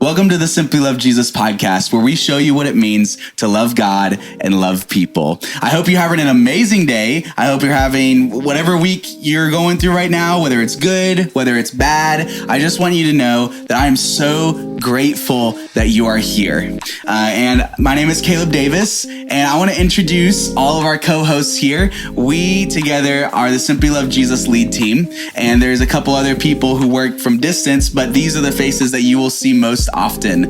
Welcome to the Simply Love Jesus podcast, where we show you what it means to love God and love people. I hope you're having an amazing day. I hope you're having whatever week you're going through right now, whether it's good, whether it's bad. I just want you to know that I am so grateful that you are here. And my name is Caleb Davis, and I want to introduce all of our co-hosts here. We together are the Simply Love Jesus lead team, and there's a couple other people who work from distance, but these are the faces that you will see most often.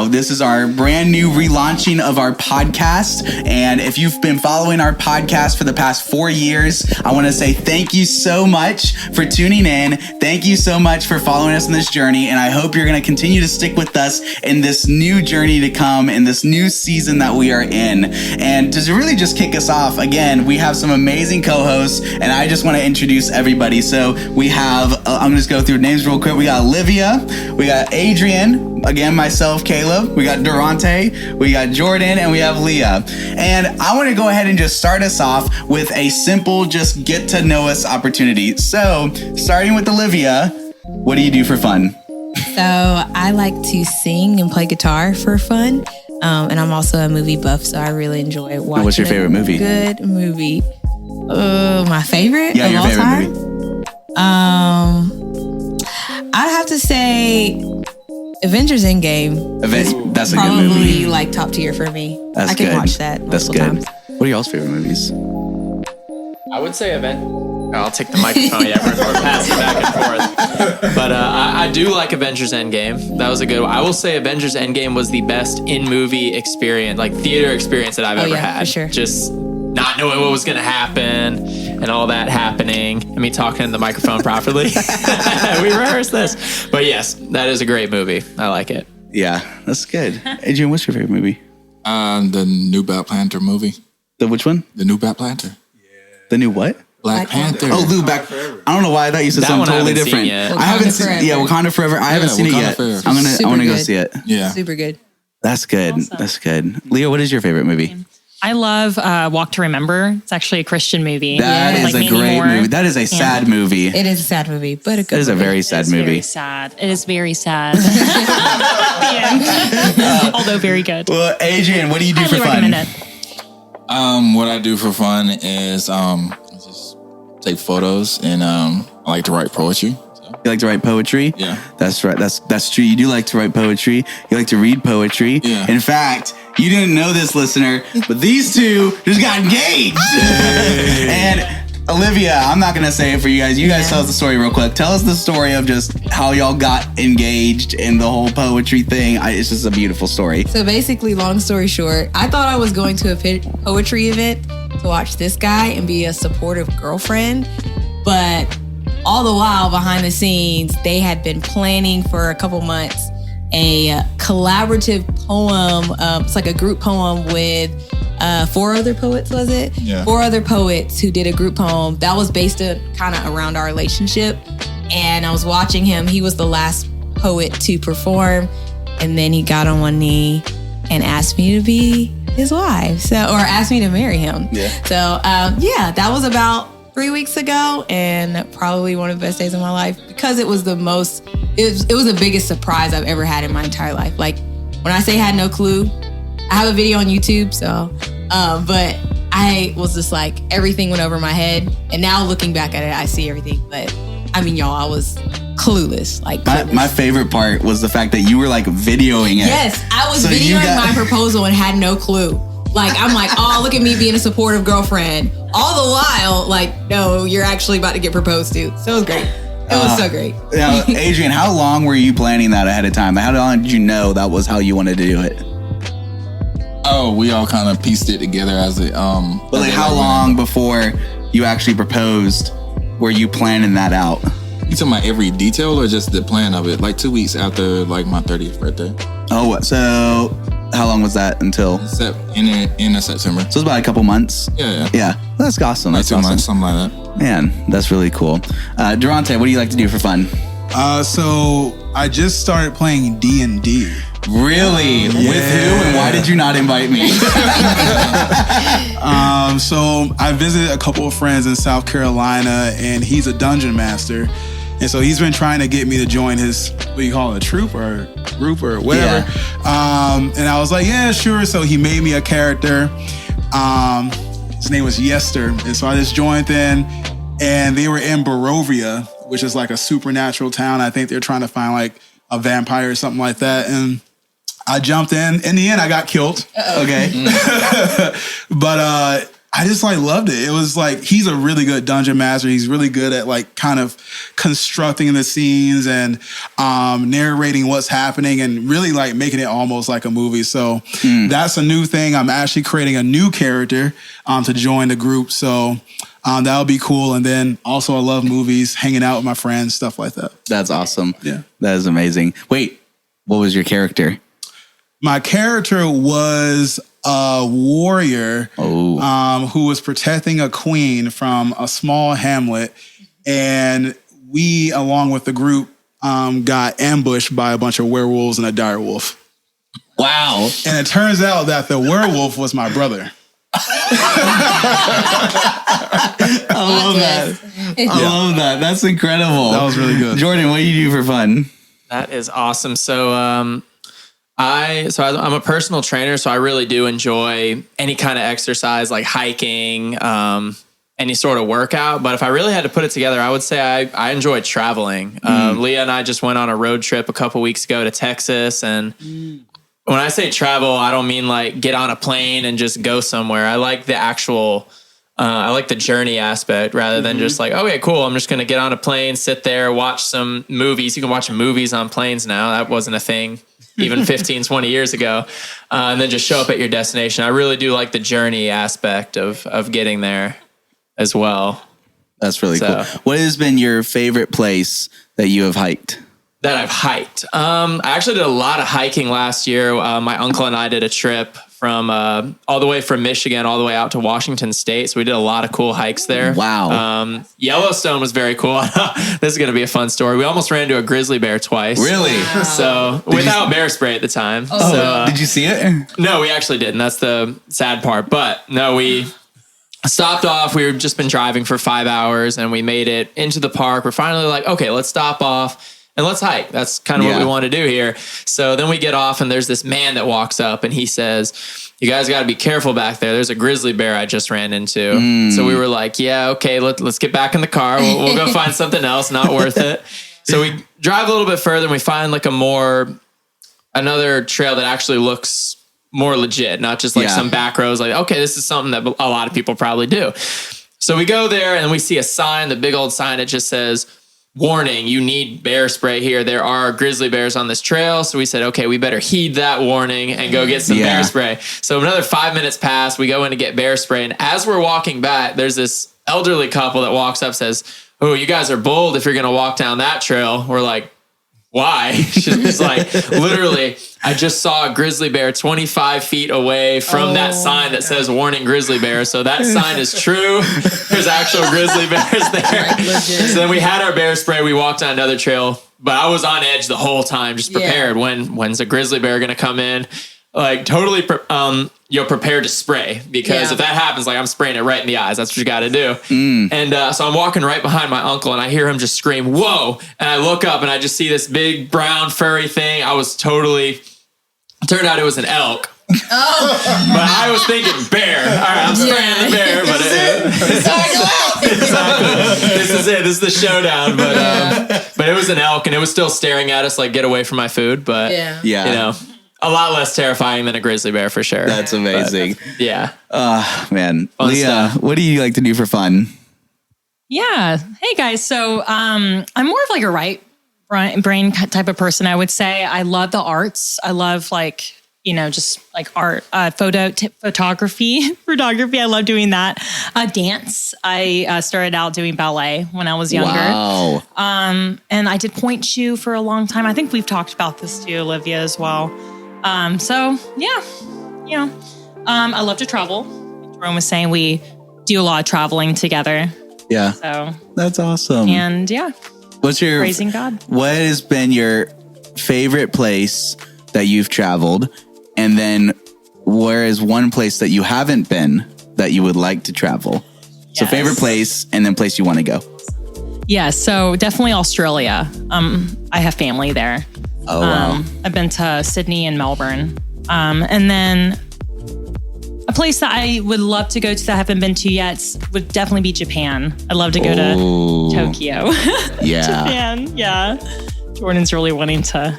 This is our brand new relaunching of our podcast, and if you've been following our podcast for the past 4 years, I want to say thank you so much for tuning in. Thank you so much for following us in this journey, and I hope you're going to continue to stick with us in this new journey to come, in this new season that we are in. And to really just kick us off, again, we have some amazing co-hosts, and I just want to introduce everybody. So we have, I'm going to just go through names real quick. We got Olivia, we got Adrian, again, myself, Caleb, we got Durante, we got Jordan, and we have Leah. And I want to go ahead and just start us off with a simple, just get to know us opportunity. So starting with Olivia, what do you do for fun? So I like to sing and play guitar for fun. And I'm also a movie buff, so I really enjoy watching. What's your favorite movie? Good movie. My favorite Yeah, of your all favorite time? movie. I'd have to say Avengers Endgame. That's a Probably good movie. like top tier for me. That's I can good. watch that That's multiple good. times. What are y'all's favorite movies? I would say I'll take the microphone. Yeah, we're passing back and forth. But I do like Avengers Endgame. That was a good one. I will say Avengers Endgame was the best in-movie experience, like theater experience that I've ever had. For sure. Just not knowing what was going to happen and all that happening. And me talking in the microphone properly. We rehearsed this. But yes, that is a great movie. I like it. Yeah, that's good. Adrian, what's your favorite movie? The new Black Panther movie. The which one? The new Black Panther. The new what? Black Panther. Oh, Lou back. I don't know why I thought you said That something one I totally haven't seen different. yet. I haven't Wakanda seen. Forever. Yeah, Wakanda Forever. I haven't seen it Wakanda yet. Forever. I want Super to go good. see it. Yeah. Super good. That's good. Awesome. That's good. Leah, what is your favorite movie? I love Walk to Remember. It's actually a Christian movie. That is Like a Mandy great Moore. movie. That is a sad movie. It is a sad movie, but a good That is a movie. very sad It's movie. very sad. It is very sad. The end. Although very good. Well, Adrian, what do you do Highly for fun? recommend it. What I do for fun is just take photos, and I like to write poetry. So, You like to write poetry? Yeah. That's right. That's true. You do like to write poetry. You like to read poetry. Yeah. In fact, you didn't know this, listener, but these two just got engaged. And Olivia, I'm not going to say it for you guys. You guys tell us the story real quick. Tell us the story of just how y'all got engaged and the whole poetry thing. It's just a beautiful story. So basically, long story short, I thought I was going to a poetry event to watch this guy and be a supportive girlfriend. But all the while, behind the scenes, they had been planning for a couple months a collaborative poem. It's like a group poem with 4 other poets, was it? Yeah. 4 other poets who did a group poem that was based kind of around our relationship. And I was watching him. He was the last poet to perform. And then he got on one knee and asked me to be his wife. Or asked me to marry him. Yeah. So, that was about 3 weeks ago, and probably one of the best days of my life because it was it was the biggest surprise I've ever had in my entire life. Like, when I say had no clue, I have a video on YouTube, so, but I was just like, everything went over my head, and now looking back at it, I see everything, but I mean, y'all, I was clueless. Like, My favorite part was the fact that you were like videoing it. yes, I was So you videoing got- my proposal and had no clue. Like, I'm like, oh, look at me being a supportive girlfriend. All the while, like, no, you're actually about to get proposed to. So it was great. It was so great. Now, Adrian, how long were you planning that ahead of time? How long did you know that was how you wanted to do it? we all kind of pieced it together as it. But like, how long before you actually proposed were you planning that out? You talking about every detail or just the plan of it? Like 2 weeks after like my 30th birthday. Oh, so how long was that until? In September. So it's about a couple months. Yeah. Yeah, that's awesome. Like That's 2 awesome. months, something like that. Man, that's really cool. Durante, what do you like to do for fun? So I just started playing D&D. Really? With who? And why did you not invite me? So I visited a couple of friends in South Carolina, and he's a dungeon master. And so he's been trying to get me to join his, what do you call it, a troop or group or whatever. And I was like, yeah, sure. So he made me a character. His name was Yester. And so I just joined in, and they were in Barovia, which is like a supernatural town. I think they're trying to find like a vampire or something like that. And I jumped in. In the end, I got killed. Okay. But I just like loved it. It was like, he's a really good dungeon master. He's really good at like kind of constructing the scenes and narrating what's happening and really like making it almost like a movie. So that's a new thing. I'm actually creating a new character to join the group. So that'll be cool. And then also I love movies, hanging out with my friends, stuff like that. That's awesome. Yeah. That is amazing. Wait, what was your character? My character was a warrior who was protecting a queen from a small hamlet. And we, along with the group, got ambushed by a bunch of werewolves and a dire wolf. Wow. And it turns out that the werewolf was my brother. I love that. I love that. That's incredible. That was really good. Jordan, what do you do for fun? That is awesome. So, I'm a personal trainer, so I really do enjoy any kind of exercise like hiking, any sort of workout. But if I really had to put it together, I would say I enjoy traveling. Leah and I just went on a road trip a couple weeks ago to Texas. And when I say travel, I don't mean like get on a plane and just go somewhere. I like the actual, I like the journey aspect rather than just like, okay, cool, I'm just going to get on a plane, sit there, watch some movies. You can watch movies on planes now. That wasn't a thing even 15, 20 years ago, and then just show up at your destination. I really do like the journey aspect of getting there as well. That's really cool. What has been your favorite place that you have hiked? That I've hiked. I actually did a lot of hiking last year. My uncle and I did a trip from all the way from Michigan all the way out to Washington State. So we did a lot of cool hikes there. Wow. Yellowstone was very cool. This is going to be a fun story. We almost ran into a grizzly bear twice. Really? Wow. So without bear spray at the time. Oh, so, did you see it? No, we actually didn't. That's the sad part. But no, we stopped off. We were just been driving for 5 hours and we made it into the park. We're finally like, okay, let's stop off and let's hike. That's kind of what we want to do here. So then we get off and there's this man that walks up and he says, you guys got to be careful back there. There's a grizzly bear I just ran into. So we were like, yeah, okay, let's get back in the car. We'll go find something else. Not worth it. So we drive a little bit further and we find like another trail that actually looks more legit, not just like some back roads. Like, okay, this is something that a lot of people probably do. So we go there and we see a sign, the big old sign that just says, warning, you need bear spray here. There are grizzly bears on this trail. So we said, okay, we better heed that warning and go get some bear spray. So another 5 minutes pass, we go in to get bear spray. And as we're walking back, there's this elderly couple that walks up, says, oh, you guys are bold if you're going to walk down that trail. We're like, why? She's like, literally, I just saw a grizzly bear 25 feet away from that sign that says warning grizzly bear. So that sign is true. There's actual grizzly bears there. So then we had our bear spray. We walked on another trail, but I was on edge the whole time, just prepared. When's a grizzly bear going to come in? Like totally, you're prepared to spray because if that happens, like I'm spraying it right in the eyes. That's what you got to do. And so I'm walking right behind my uncle and I hear him just scream, whoa. And I look up and I just see this big brown furry thing. Turned out it was an elk. Oh. But I was thinking bear. All right, I'm spraying the bear. But exactly. This is it. This is the showdown. But it was an elk and it was still staring at us like, get away from my food. But you know. A lot less terrifying than a grizzly bear for sure. That's amazing. But, man. Fun Leah, stuff. what do you like to do for fun? Yeah. Hey guys. So I'm more of like a right brain type of person, I would say. I love the arts. I love like, just like art, photography. I love doing that. Dance. I started out doing ballet when I was younger. Wow. And I did point shoe for a long time. I think we've talked about this too, Olivia, as well. I love to travel. Like Jerome was saying, we do a lot of traveling together. Yeah. So that's awesome. And what's your praising God? What has been your favorite place that you've traveled? And then where is one place that you haven't been that you would like to travel? So favorite place and then place you want to go. Yeah, so definitely Australia. I have family there. Oh, wow. I've been to Sydney and Melbourne. And then a place that I would love to go to that I haven't been to yet would definitely be Japan. I'd love to go to Tokyo. Yeah. Japan, yeah. Jordan's really wanting to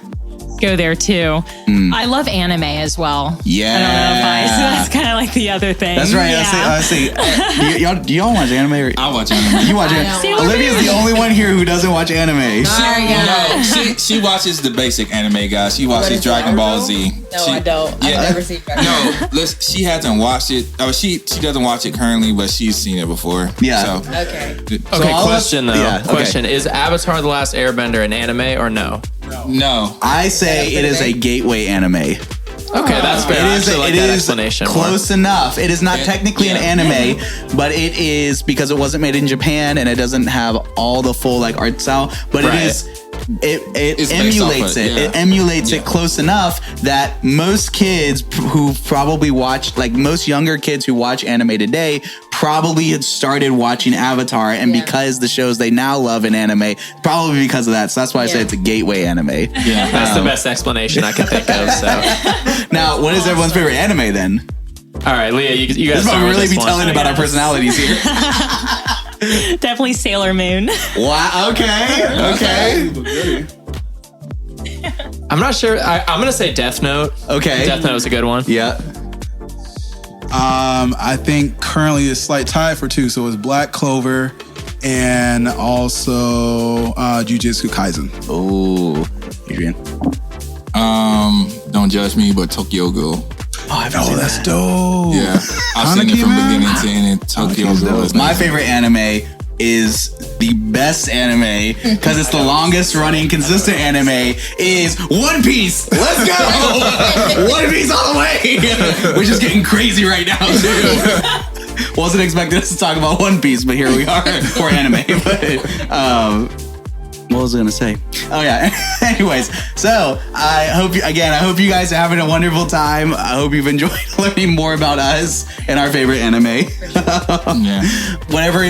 go there too. I love anime as well. Yeah. I don't know if that's kind of like the other thing. That's right. Yeah. I say, do y'all watch anime? Or? I watch anime. You watch anime? Olivia's the only one here who doesn't watch anime. She watches the basic anime, guys. She watches Dragon Ball Z. No, I don't. I've never seen Dragon Ball. No, she hasn't watched it. Oh, she doesn't watch it currently, but she's seen it before. Yeah. So, Okay. Okay, question though. Yeah, okay. Question: Is Avatar: The Last Airbender an anime or no? no. I say it is a gateway anime. Okay, that's fair. I actually like that explanation. Close enough. It is not technically an anime, but it is because it wasn't made in Japan and it doesn't have all the full like art style. But it is. It emulates it. It emulates it close enough that most kids who probably watch, like most younger kids who watch anime today, probably had started watching Avatar, and because the shows they now love in anime, probably because of that. So that's why I say it's a gateway anime. Yeah, that's the best explanation I can think of. So now, what is everyone's favorite anime then? All right, Leah, you guys. This is what we really be telling about our personalities here. Definitely Sailor Moon. Wow. Okay. I'm not sure. I'm gonna say Death Note. Okay. Death Note is a good one. Yeah. I think currently it's slight tie for two. So it's Black Clover and also Jujutsu Kaisen. Oh, Adrian. Don't judge me, but Tokyo Ghoul. Oh, I've seen That's that. dope. Yeah, I've seen it from man. beginning to end. And Tokyo Ghoul is My favorite anime is the best anime because it's the longest running consistent anime is One Piece. Let's go. One Piece all the way. We're just getting crazy right now too. Wasn't expecting us to talk about One Piece, but here we are for anime. But what was I gonna say? Oh yeah. Anyways, so I hope you guys are having a wonderful time. I hope you've enjoyed learning more about us and our favorite anime.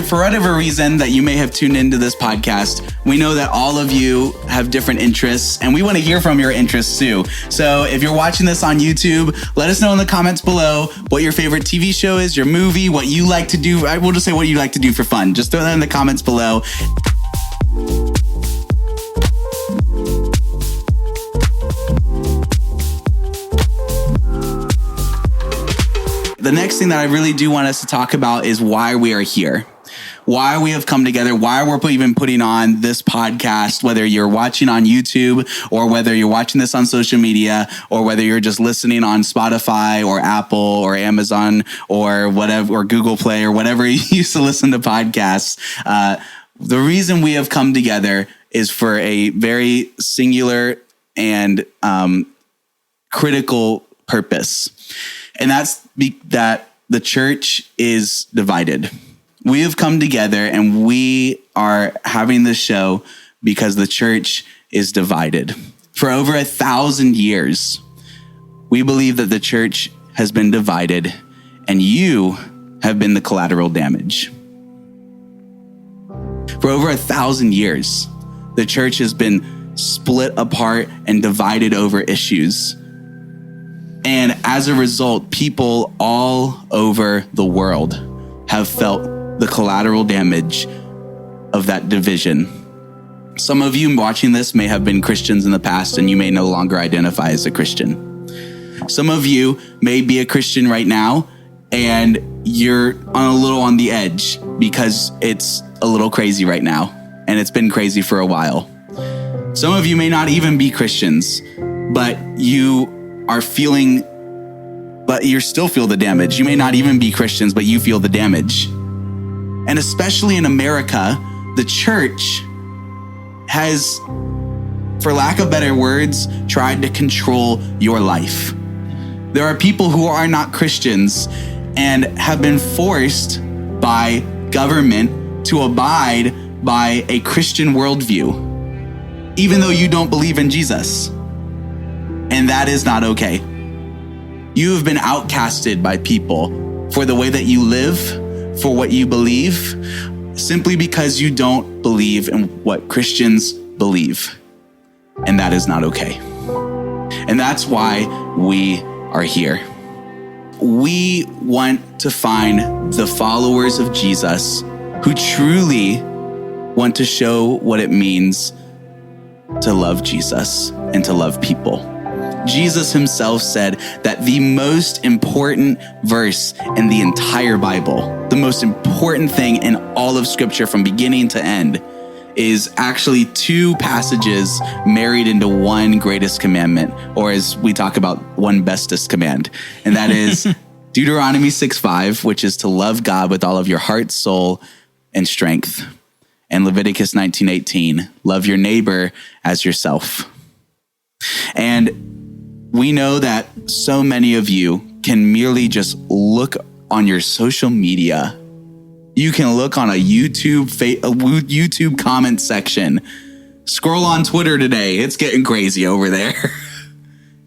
For whatever reason that you may have tuned into this podcast, we know that all of you have different interests, and we want to hear from your interests too. So if you're watching this on YouTube, let us know in the comments below what your favorite TV show is, your movie, what you like to do. I will just say what you like to do for fun. Just throw that in the comments below. The next thing that I really do want us to talk about is why we are here, why we have come together, why we're even putting on this podcast, whether you're watching on YouTube or whether you're watching this on social media or whether you're just listening on Spotify or Apple or Amazon or whatever, or Google Play or whatever you used to listen to podcasts. The reason we have come together is for a very singular and critical purpose. And that's that the church is divided. We have come together and we are having this show because the church is divided. For over 1,000 years, we believe that the church has been divided and you have been the collateral damage. For over 1,000 years, the church has been split apart and divided over issues. And as a result, people all over the world have felt the collateral damage of that division. Some of you watching this may have been Christians in the past and you may no longer identify as a Christian. Some of you may be a Christian right now and you're a little on the edge because it's a little crazy right now and it's been crazy for a while. Some of you may not even be Christians, but you still feel the damage. You may not even be Christians, but you feel the damage. And especially in America, the church has, for lack of better words, tried to control your life. There are people who are not Christians and have been forced by government to abide by a Christian worldview, even though you don't believe in Jesus. And that is not okay. You have been outcasted by people for the way that you live, for what you believe. simply because you don't believe in what Christians believe. And that is not okay. And that's why we are here. We want to find the followers of Jesus who truly want to show what it means to love Jesus and to love people. Jesus himself said that the most important verse in the entire Bible, the most important thing in all of Scripture from beginning to end, is actually two passages married into one greatest commandment, or as we talk about, one bestest command. And that is Deuteronomy 6:5, which is to love God with all of your heart, soul, and strength. And Leviticus 19:18, love your neighbor as yourself. And we know that so many of you can merely just look on your social media. You can look on a YouTube comment section. Scroll on Twitter today. It's getting crazy over there.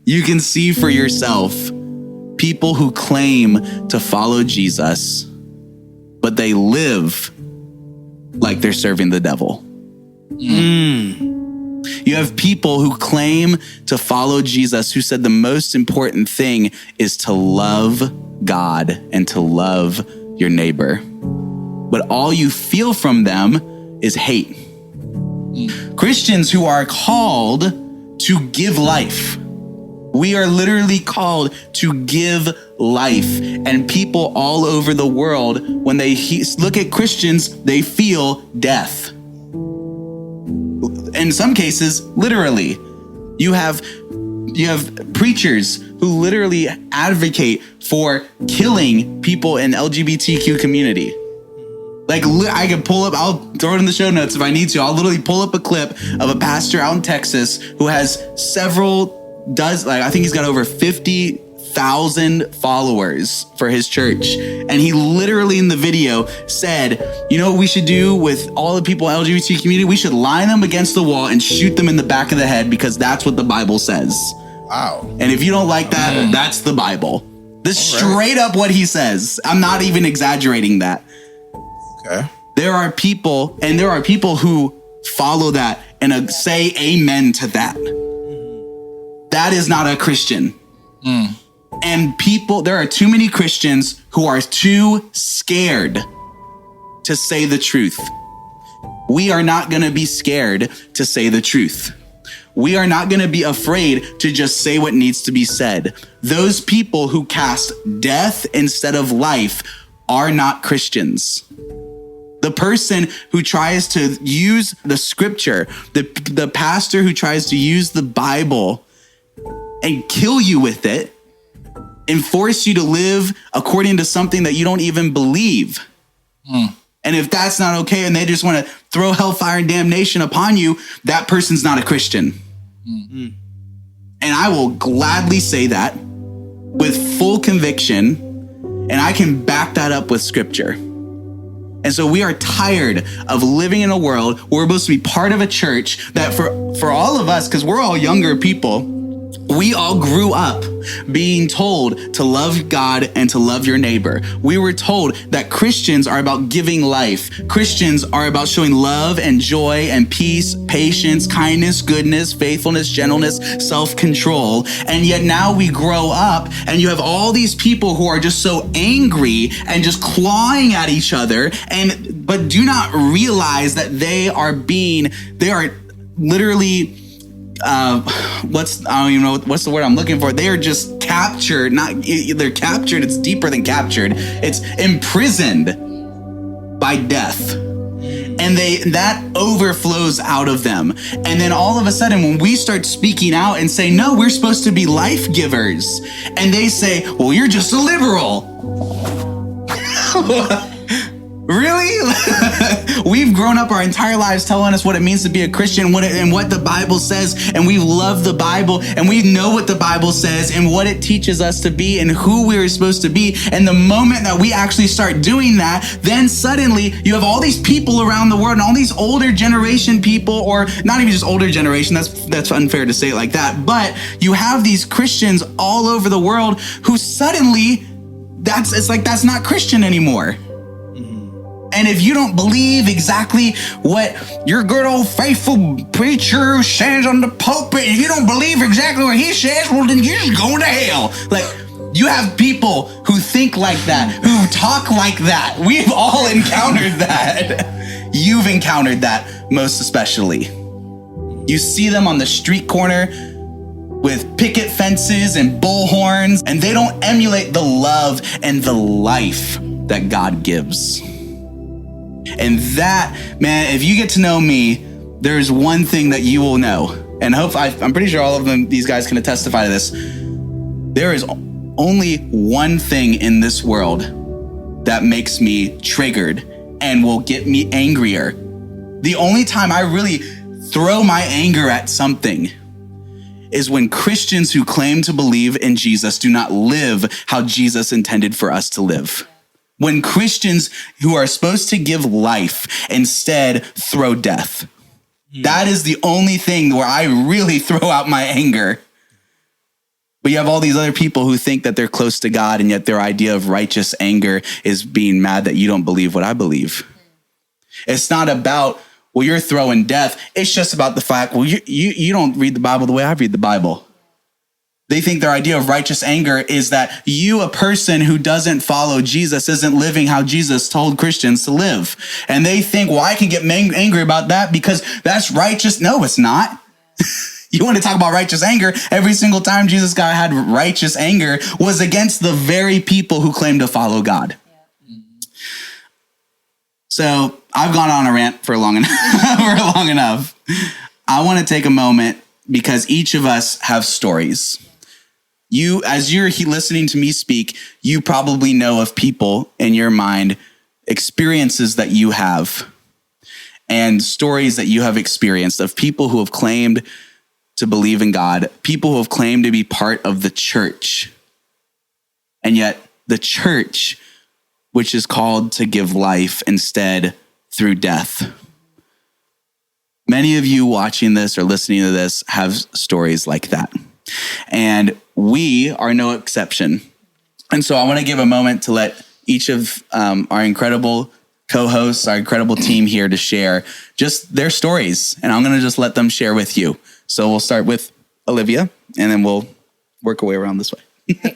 You can see for yourself people who claim to follow Jesus, but they live like they're serving the devil. You have people who claim to follow Jesus who said the most important thing is to love God and to love your neighbor. But all you feel from them is hate. Christians who are called to give life. We are literally called to give life. And people all over the world, when they look at Christians, they feel death. In some cases, literally. You have preachers who literally advocate for killing people in LGBTQ community. Like, I can pull up, I'll throw it in the show notes if I need to. I'll literally pull up a clip of a pastor out in Texas who has I think he's got over 50,000 followers for his church. And he literally in the video said, you know what we should do with all the people in the LGBT community? We should line them against the wall and shoot them in the back of the head because that's what the Bible says. Wow. And if you don't like that, that's the Bible. This is straight up what he says. I'm not even exaggerating that. Okay. There are people who follow that and say amen to that. That is not a Christian. And there are too many Christians who are too scared to say the truth. We are not going to be scared to say the truth. We are not going to be afraid to just say what needs to be said. Those people who cast death instead of life are not Christians. The person who tries to use the scripture, the pastor who tries to use the Bible and kill you with it and force you to live according to something that you don't even believe. And if that's not okay and they just want to throw hellfire and damnation upon you, that person's not a Christian. And I will gladly say that with full conviction, and I can back that up with scripture. And so we are tired of living in a world where we're supposed to be part of a church that for all of us, because we're all younger people, we all grew up being told to love God and to love your neighbor. We were told that Christians are about giving life. Christians are about showing love and joy and peace, patience, kindness, goodness, faithfulness, gentleness, self-control. And yet now we grow up and you have all these people who are just so angry and just clawing at each other, but do not realize that they are literally I don't even know what's the word I'm looking for. They are just captured. They're captured. It's deeper than captured. It's imprisoned by death. And that overflows out of them. And then all of a sudden, when we start speaking out and say, no, we're supposed to be life givers. And they say, well, you're just a liberal. Really? We've grown up our entire lives telling us what it means to be a Christian and what the Bible says. And we love the Bible and we know what the Bible says and what it teaches us to be and who we're supposed to be. And the moment that we actually start doing that, then suddenly you have all these people around the world and all these older generation people, or not even just older generation. That's unfair to say it like that. But you have these Christians all over the world who suddenly that's not Christian anymore. And if you don't believe exactly what your good old faithful preacher says on the pulpit, if you don't believe exactly what he says, well, then you're just going to hell. Like, you have people who think like that, who talk like that. We've all encountered that. You've encountered that most especially. You see them on the street corner with picket fences and bullhorns, and they don't emulate the love and the life that God gives. And that, man, if you get to know me, there's one thing that you will know. And I'm pretty sure all of them, these guys can testify to this. There is only one thing in this world that makes me triggered and will get me angrier. The only time I really throw my anger at something is when Christians who claim to believe in Jesus do not live how Jesus intended for us to live. When Christians who are supposed to give life instead throw death. That is the only thing where I really throw out my anger. But you have all these other people who think that they're close to God, and yet their idea of righteous anger is being mad that you don't believe what I believe. It's not about, well, you're throwing death. It's just about the fact, well, you don't read the Bible the way I read the Bible. They think their idea of righteous anger is that you, a person who doesn't follow Jesus, isn't living how Jesus told Christians to live. And they think, well, I can get angry about that because that's righteous. No, it's not. You want to talk about righteous anger? Every single time Jesus God had righteous anger was against the very people who claim to follow God. So I've gone on a rant for long enough. I want to take a moment because each of us have stories. You, as you're listening to me speak, you probably know of people in your mind, experiences that you have, and stories that you have experienced of people who have claimed to believe in God, people who have claimed to be part of the church. And yet the church, which is called to give life instead through death. Many of you watching this or listening to this have stories like that. And we are no exception. And so I want to give a moment to let each of our incredible co-hosts, our incredible team here to share just their stories. And I'm going to just let them share with you. So we'll start with Olivia, and then we'll work our way around this way. Hey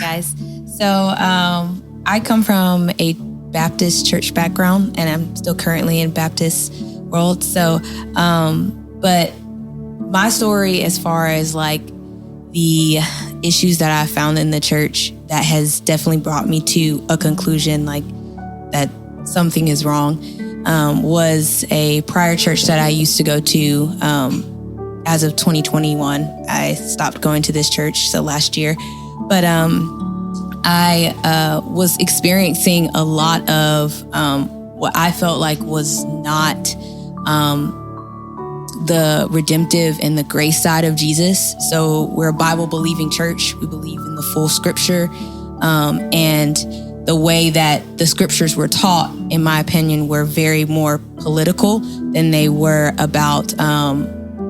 guys. So I come from a Baptist church background, and I'm still currently in Baptist world. So, but my story, as far as like the issues that I found in the church, that has definitely brought me to a conclusion like that something is wrong, was a prior church that I used to go to. As of 2021, I stopped going to this church, so last year. But I was experiencing a lot of what I felt like was not the redemptive and the grace side of Jesus. So we're a Bible-believing church. We believe in the full scripture. And the way that the scriptures were taught, in my opinion, were very more political than they were about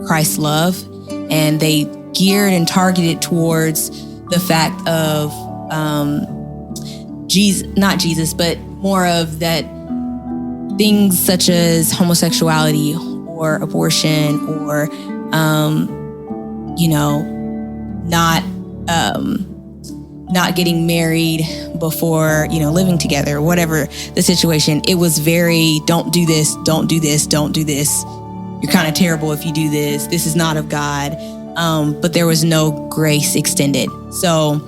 Christ's love. And they geared and targeted towards the fact of not Jesus, but more of that things such as homosexuality or abortion or, not getting married before, living together, whatever the situation. It was very, don't do this, don't do this, don't do this. You're kind of terrible if you do this. This is not of God. But there was no grace extended. So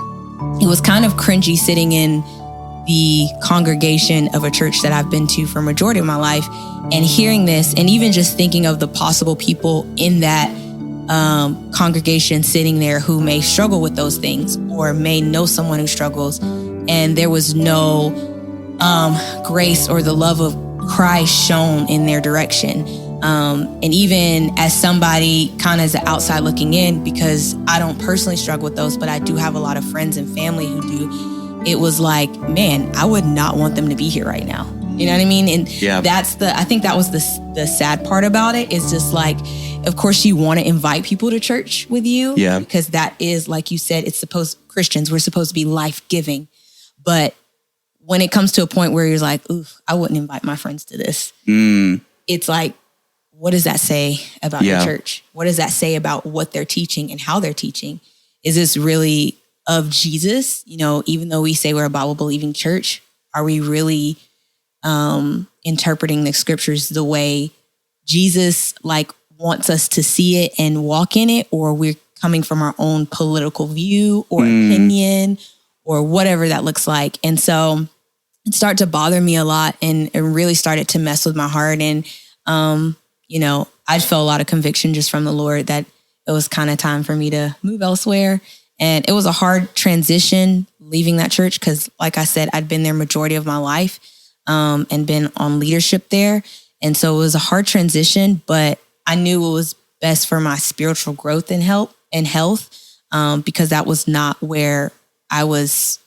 it was kind of cringy sitting in the congregation of a church that I've been to for a majority of my life and hearing this, and even just thinking of the possible people in that congregation sitting there who may struggle with those things or may know someone who struggles. And there was no grace or the love of Christ shown in their direction. And even as somebody kind of as the outside looking in, because I don't personally struggle with those, but I do have a lot of friends and family who do, it was like, man, I would not want them to be here right now. You know what I mean? And I think that was the sad part about it, is just like, of course you want to invite people to church with you, because that is, like you said, Christians, we're supposed to be life-giving. But when it comes to a point where you're like, ooh, I wouldn't invite my friends to this. It's like, what does that say about your church? What does that say about what they're teaching and how they're teaching? Is this really of Jesus? You know, even though we say we're a Bible believing church, are we really interpreting the scriptures the way Jesus like wants us to see it and walk in it? Or we're coming from our own political view or opinion or whatever that looks like. And so it started to bother me a lot, and it really started to mess with my heart. And, you know, I felt a lot of conviction just from the Lord that it was kind of time for me to move elsewhere. And it was a hard transition leaving that church because, like I said, I'd been there majority of my life and been on leadership there. And so it was a hard transition, but I knew it was best for my spiritual growth and health because that was not where I was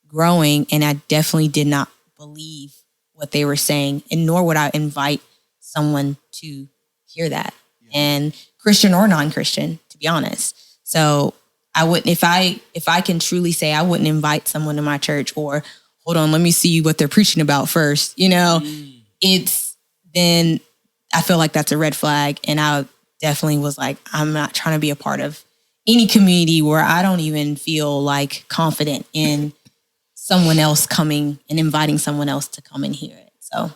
growing. And I definitely did not believe what they were saying, and nor would I invite someone to hear that, and Christian or non-Christian, to be honest. So I wouldn't, if I can truly say, I wouldn't invite someone to my church, or hold on, let me see what they're preaching about first. You know, then I feel like that's a red flag. And I definitely was like, I'm not trying to be a part of any community where I don't even feel like confident in someone else coming and inviting someone else to come and hear it. So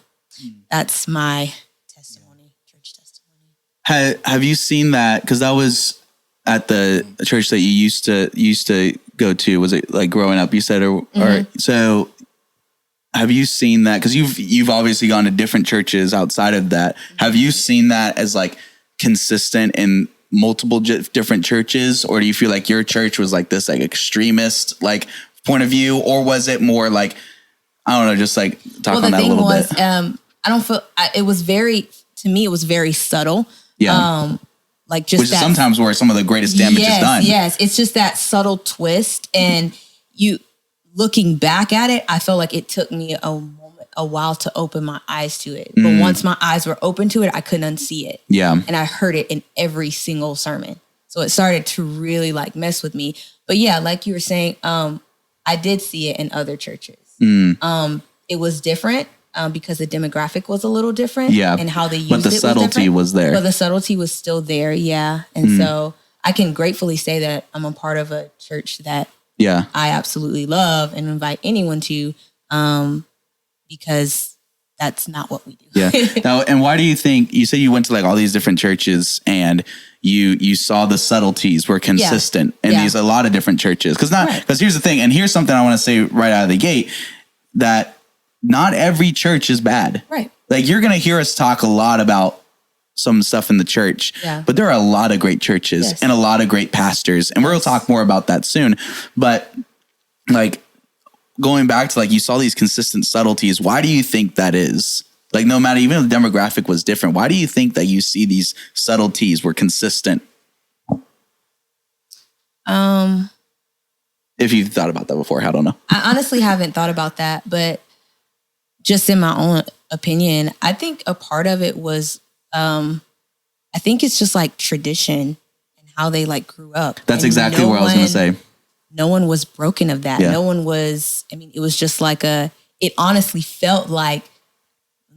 that's my testimony, church testimony. Have you seen that? Because that was at the church that you used to go to. Was it like growing up? You said, or so. Have you seen that? Because you've obviously gone to different churches outside of that. Have you seen that as like consistent in multiple different churches, or do you feel like your church was like this like extremist like point of view, or was it more like, I don't know, just like talk on that a little bit? I don't feel it was very, to me, it was very subtle. Like just which is sometimes where some of the greatest damage is done. Yes, it's just that subtle twist, and you looking back at it, I felt like it took me a while to open my eyes to it. But once my eyes were open to it, I couldn't unsee it. Yeah. And I heard it in every single sermon. So it started to really like mess with me. But yeah, like you were saying, I did see it in other churches. It was different because the demographic was a little different. Yeah. And how they used it was different. But the subtlety was there. But the subtlety was still there. Yeah. And so I can gratefully say that I'm a part of a church that I absolutely love and invite anyone to, because that's not what we do. Yeah. Now, and why do you think, you say you went to like all these different churches and you saw the subtleties were consistent in these, a lot of different churches? Because here's the thing, and here's something I want to say right out of the gate, that not every church is bad. Right. Like you're going to hear us talk a lot about some stuff in the church, but there are a lot of great churches and a lot of great pastors. And we'll talk more about that soon. But like going back to like, you saw these consistent subtleties. Why do you think that is? Like, no matter, even if the demographic was different, why do you think that you see these subtleties were consistent? If you've thought about that before, I don't know. I honestly haven't thought about that, but just in my own opinion, I think a part of it was, I think it's just like tradition and how they like grew up. That's exactly what I was going to say. No one was broken of that. Yeah. No one was, I mean, it was just like it honestly felt like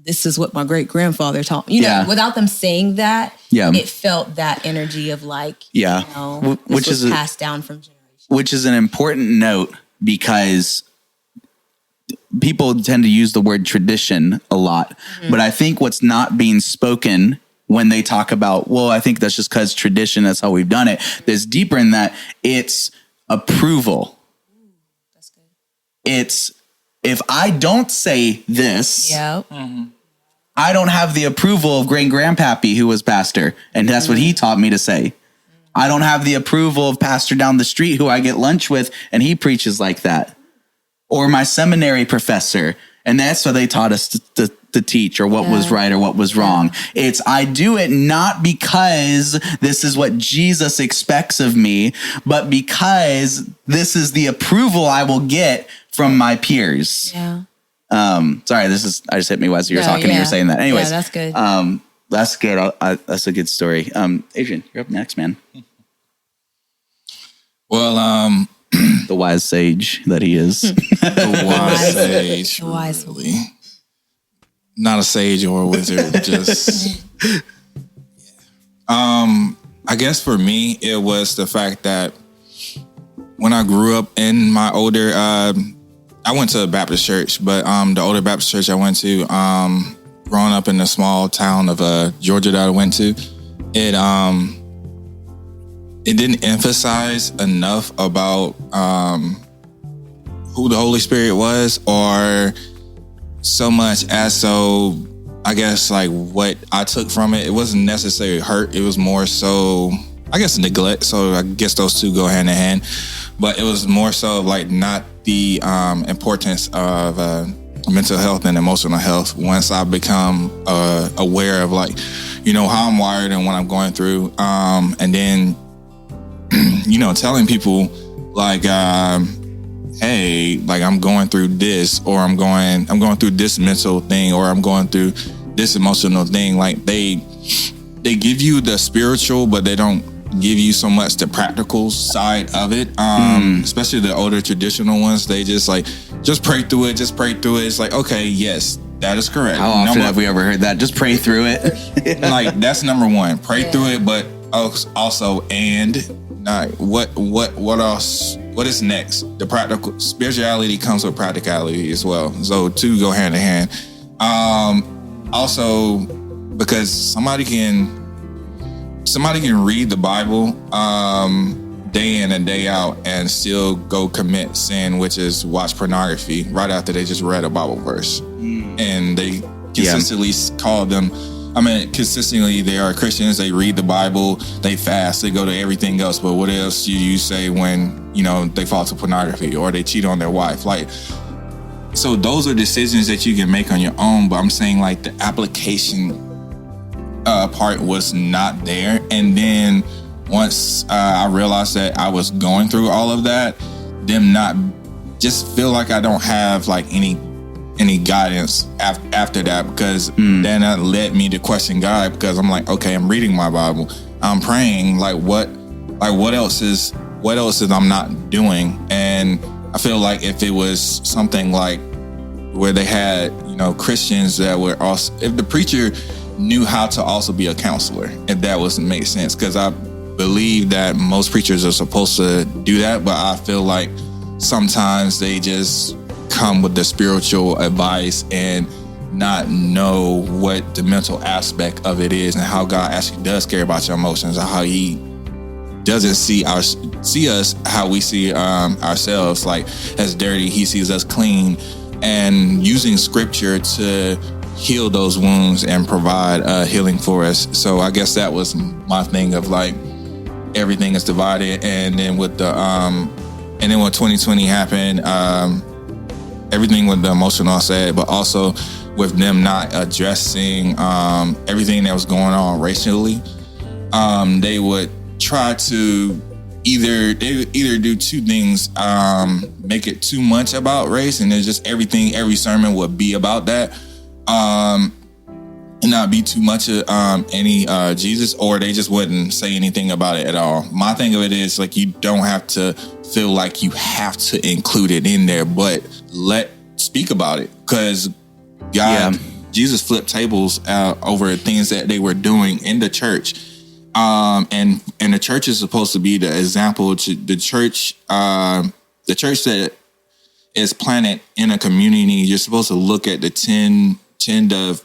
this is what my great grandfather taught me. You know, without them saying that, it felt that energy of like, you know, which was passed down from generation. Which is an important note, because people tend to use the word tradition a lot, but I think what's not being spoken when they talk about, well, I think that's just because tradition, that's how we've done it. There's deeper in that. It's approval. That's good. It's, if I don't say this, I don't have the approval of great grandpappy who was pastor, and that's what he taught me to say. I don't have the approval of pastor down the street who I get lunch with, and he preaches like that. Or my seminary professor, and that's what they taught us to teach, or what was right or what was wrong. It's, I do it not because this is what Jesus expects of me, but because this is the approval I will get from my peers. Yeah. Sorry, I just hit me while you were talking and you were saying that. Anyways, that's good. That's good. That's a good story. Adrian, you're up next, man. Well, the wise sage that he is. The wise sage. The wise one. Really. Not a sage or a wizard, just I guess for me it was the fact that when I grew up in my older I went to a Baptist church, but the older Baptist church I went to, growing up in the small town of Georgia that I went to, it didn't emphasize enough about who the Holy Spirit was, or so much as so I guess like what I took from it. It wasn't necessarily hurt. It was more so I guess neglect. So I guess those two go hand in hand. But it was more so like not the importance of mental health and emotional health once I become aware of like, how I'm wired and what I'm going through. And then, telling people like, hey, like I'm going through this, or I'm going through this mental thing, or I'm going through this emotional thing. Like they give you the spiritual, but they don't give you so much the practical side of it. Especially the older traditional ones, they just pray through it. It's like, okay, yes, that is correct. How often have we ever heard that? Just pray through it. Like that's number one. Pray through it, but also what else? What is next? The practical spirituality comes with practicality as well. So two go hand in hand. Also, because somebody can read the Bible day in and day out and still go commit sin, which is watch pornography right after they just read a Bible verse. And they consistently call them, consistently they are Christians, they read the Bible, they fast, they go to everything else. But what else do you say when, they fall to pornography or they cheat on their wife? Like, so those are decisions that you can make on your own. But I'm saying like the application part was not there. And then once I realized that I was going through all of that, them not just feel like I don't have like any guidance after that, because then that led me to question God, because I'm like, okay, I'm reading my Bible, I'm praying, what else is I'm not doing? And I feel like if it was something like where they had, Christians that were also, if the preacher knew how to also be a counselor, if that wasn't make sense, because I believe that most preachers are supposed to do that, but I feel like sometimes they just come with the spiritual advice and not know what the mental aspect of it is, and how God actually does care about your emotions, and how he doesn't see us how we see ourselves, like as dirty. He sees us clean, and using scripture to heal those wounds and provide healing for us. So I guess that was my thing of like, everything is divided. And then with the and then when 2020 happened, everything with the emotional side, but also with them not addressing everything that was going on racially, they would try to either do two things: make it too much about race, and then just every sermon would be about that, and not be too much of any Jesus, or they just wouldn't say anything about it at all. My thing of it is like, you don't have to feel like you have to include it in there, but speak about it, because Jesus flipped tables over things that they were doing in the church. And the church is supposed to be the example to the church that is planted in a community. You're supposed to look at the 10 to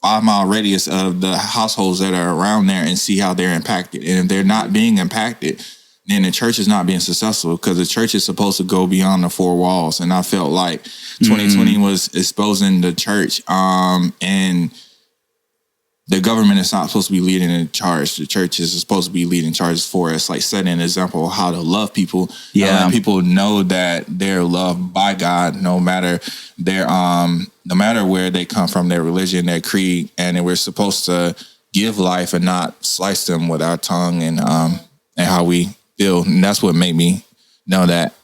5 mile radius of the households that are around there and see how they're impacted. And if they're not being impacted, then the church is not being successful, because the church is supposed to go beyond the four walls. And I felt like 2020 was exposing the church, and the government is not supposed to be leading in charge. The church is supposed to be leading charges for us, like setting an example of how to love people. Letting people know that they're loved by God, no matter where they come from, their religion, their creed, and we're supposed to give life and not slice them with our tongue and how we feel. And that's what made me know that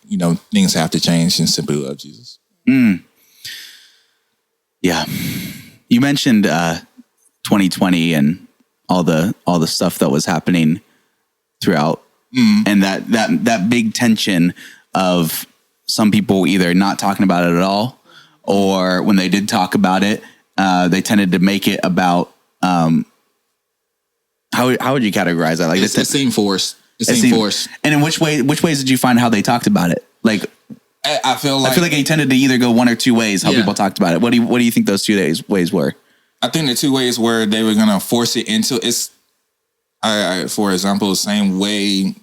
things have to change and simply love Jesus. Yeah, you mentioned 2020 and all the stuff that was happening throughout, and that big tension of some people either not talking about it at all, or when they did talk about it, they tended to make it about, how would you categorize that? Like it seemed forced. It seemed forced. And in which ways did you find how they talked about it? Like, I feel like it tended to either go one or two ways how people talked about it. What do you think those two ways were? I think the two ways where they were gonna force it into it's, for example, the same way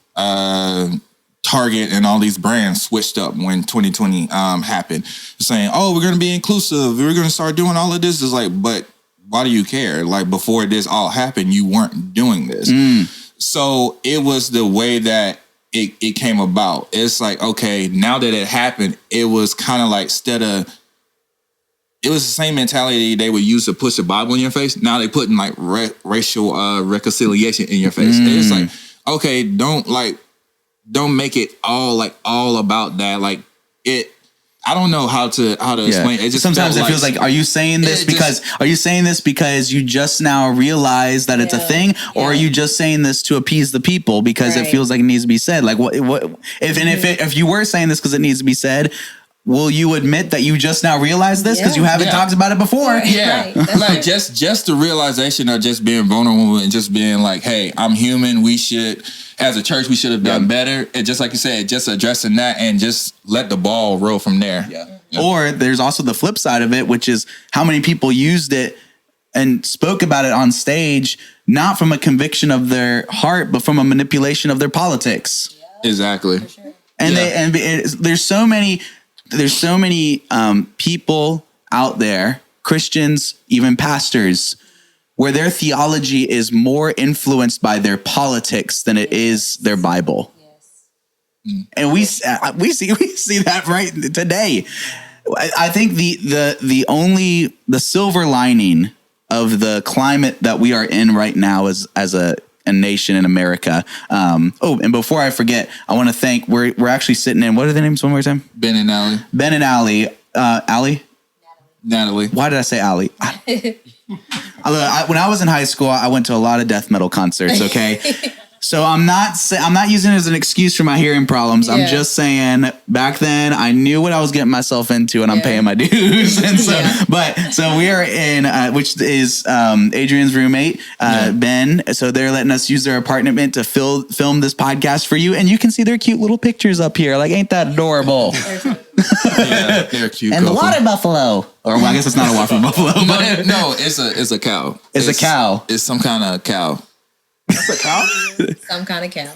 Target and all these brands switched up when 2020 happened, saying, "Oh, we're gonna be inclusive. We're gonna start doing all of this." It's like, but why do you care? Like before this all happened, you weren't doing this. So it was the way that it came about. It's like, okay, now that it happened, it was kind of like it was the same mentality they would use to push the Bible in your face. Now they putting like racial reconciliation in your face. And it's like, okay, don't make it all about that. Like it. I don't know how to explain it. It just sometimes it feels like, are you saying this because you just now realize that it's a thing, or are you just saying this to appease the people because it feels like it needs to be said? Like what if you were saying this because it needs to be said, will you admit that you just now realized this because you haven't talked about it before? Yeah, like just the realization of just being vulnerable and just being like, hey, I'm human. We should, as a church, we should have done better. And just like you said, just addressing that and just let the ball roll from there. Yeah. Or there's also the flip side of it, which is how many people used it and spoke about it on stage, not from a conviction of their heart, but from a manipulation of their politics. Yeah. Exactly. Sure. And there's so many people out there, Christians, even pastors, where their theology is more influenced by their politics than it is their Bible. Yes. And we see that right today. I think the silver lining of the climate that we are in right now as a nation in America. And before I forget, I want to thank, we're actually sitting in, what are the names one more time? Ben and Allie. Ben and Allie. Allie? Natalie. Why did I say Allie? When I was in high school, I went to a lot of death metal concerts, okay? So I'm not using it as an excuse for my hearing problems. Yeah. I'm just saying back then I knew what I was getting myself into, and I'm paying my dues. And so we are in, which is Adrian's roommate, Ben. So they're letting us use their apartment to film this podcast for you, and you can see their cute little pictures up here. Like, ain't that adorable? They're cute. And the water buffalo, or well, I guess it's not a water buffalo, but no, it's a cow. It's a cow. It's some kind of cow. That's a cow? Some kind of cow. Yeah.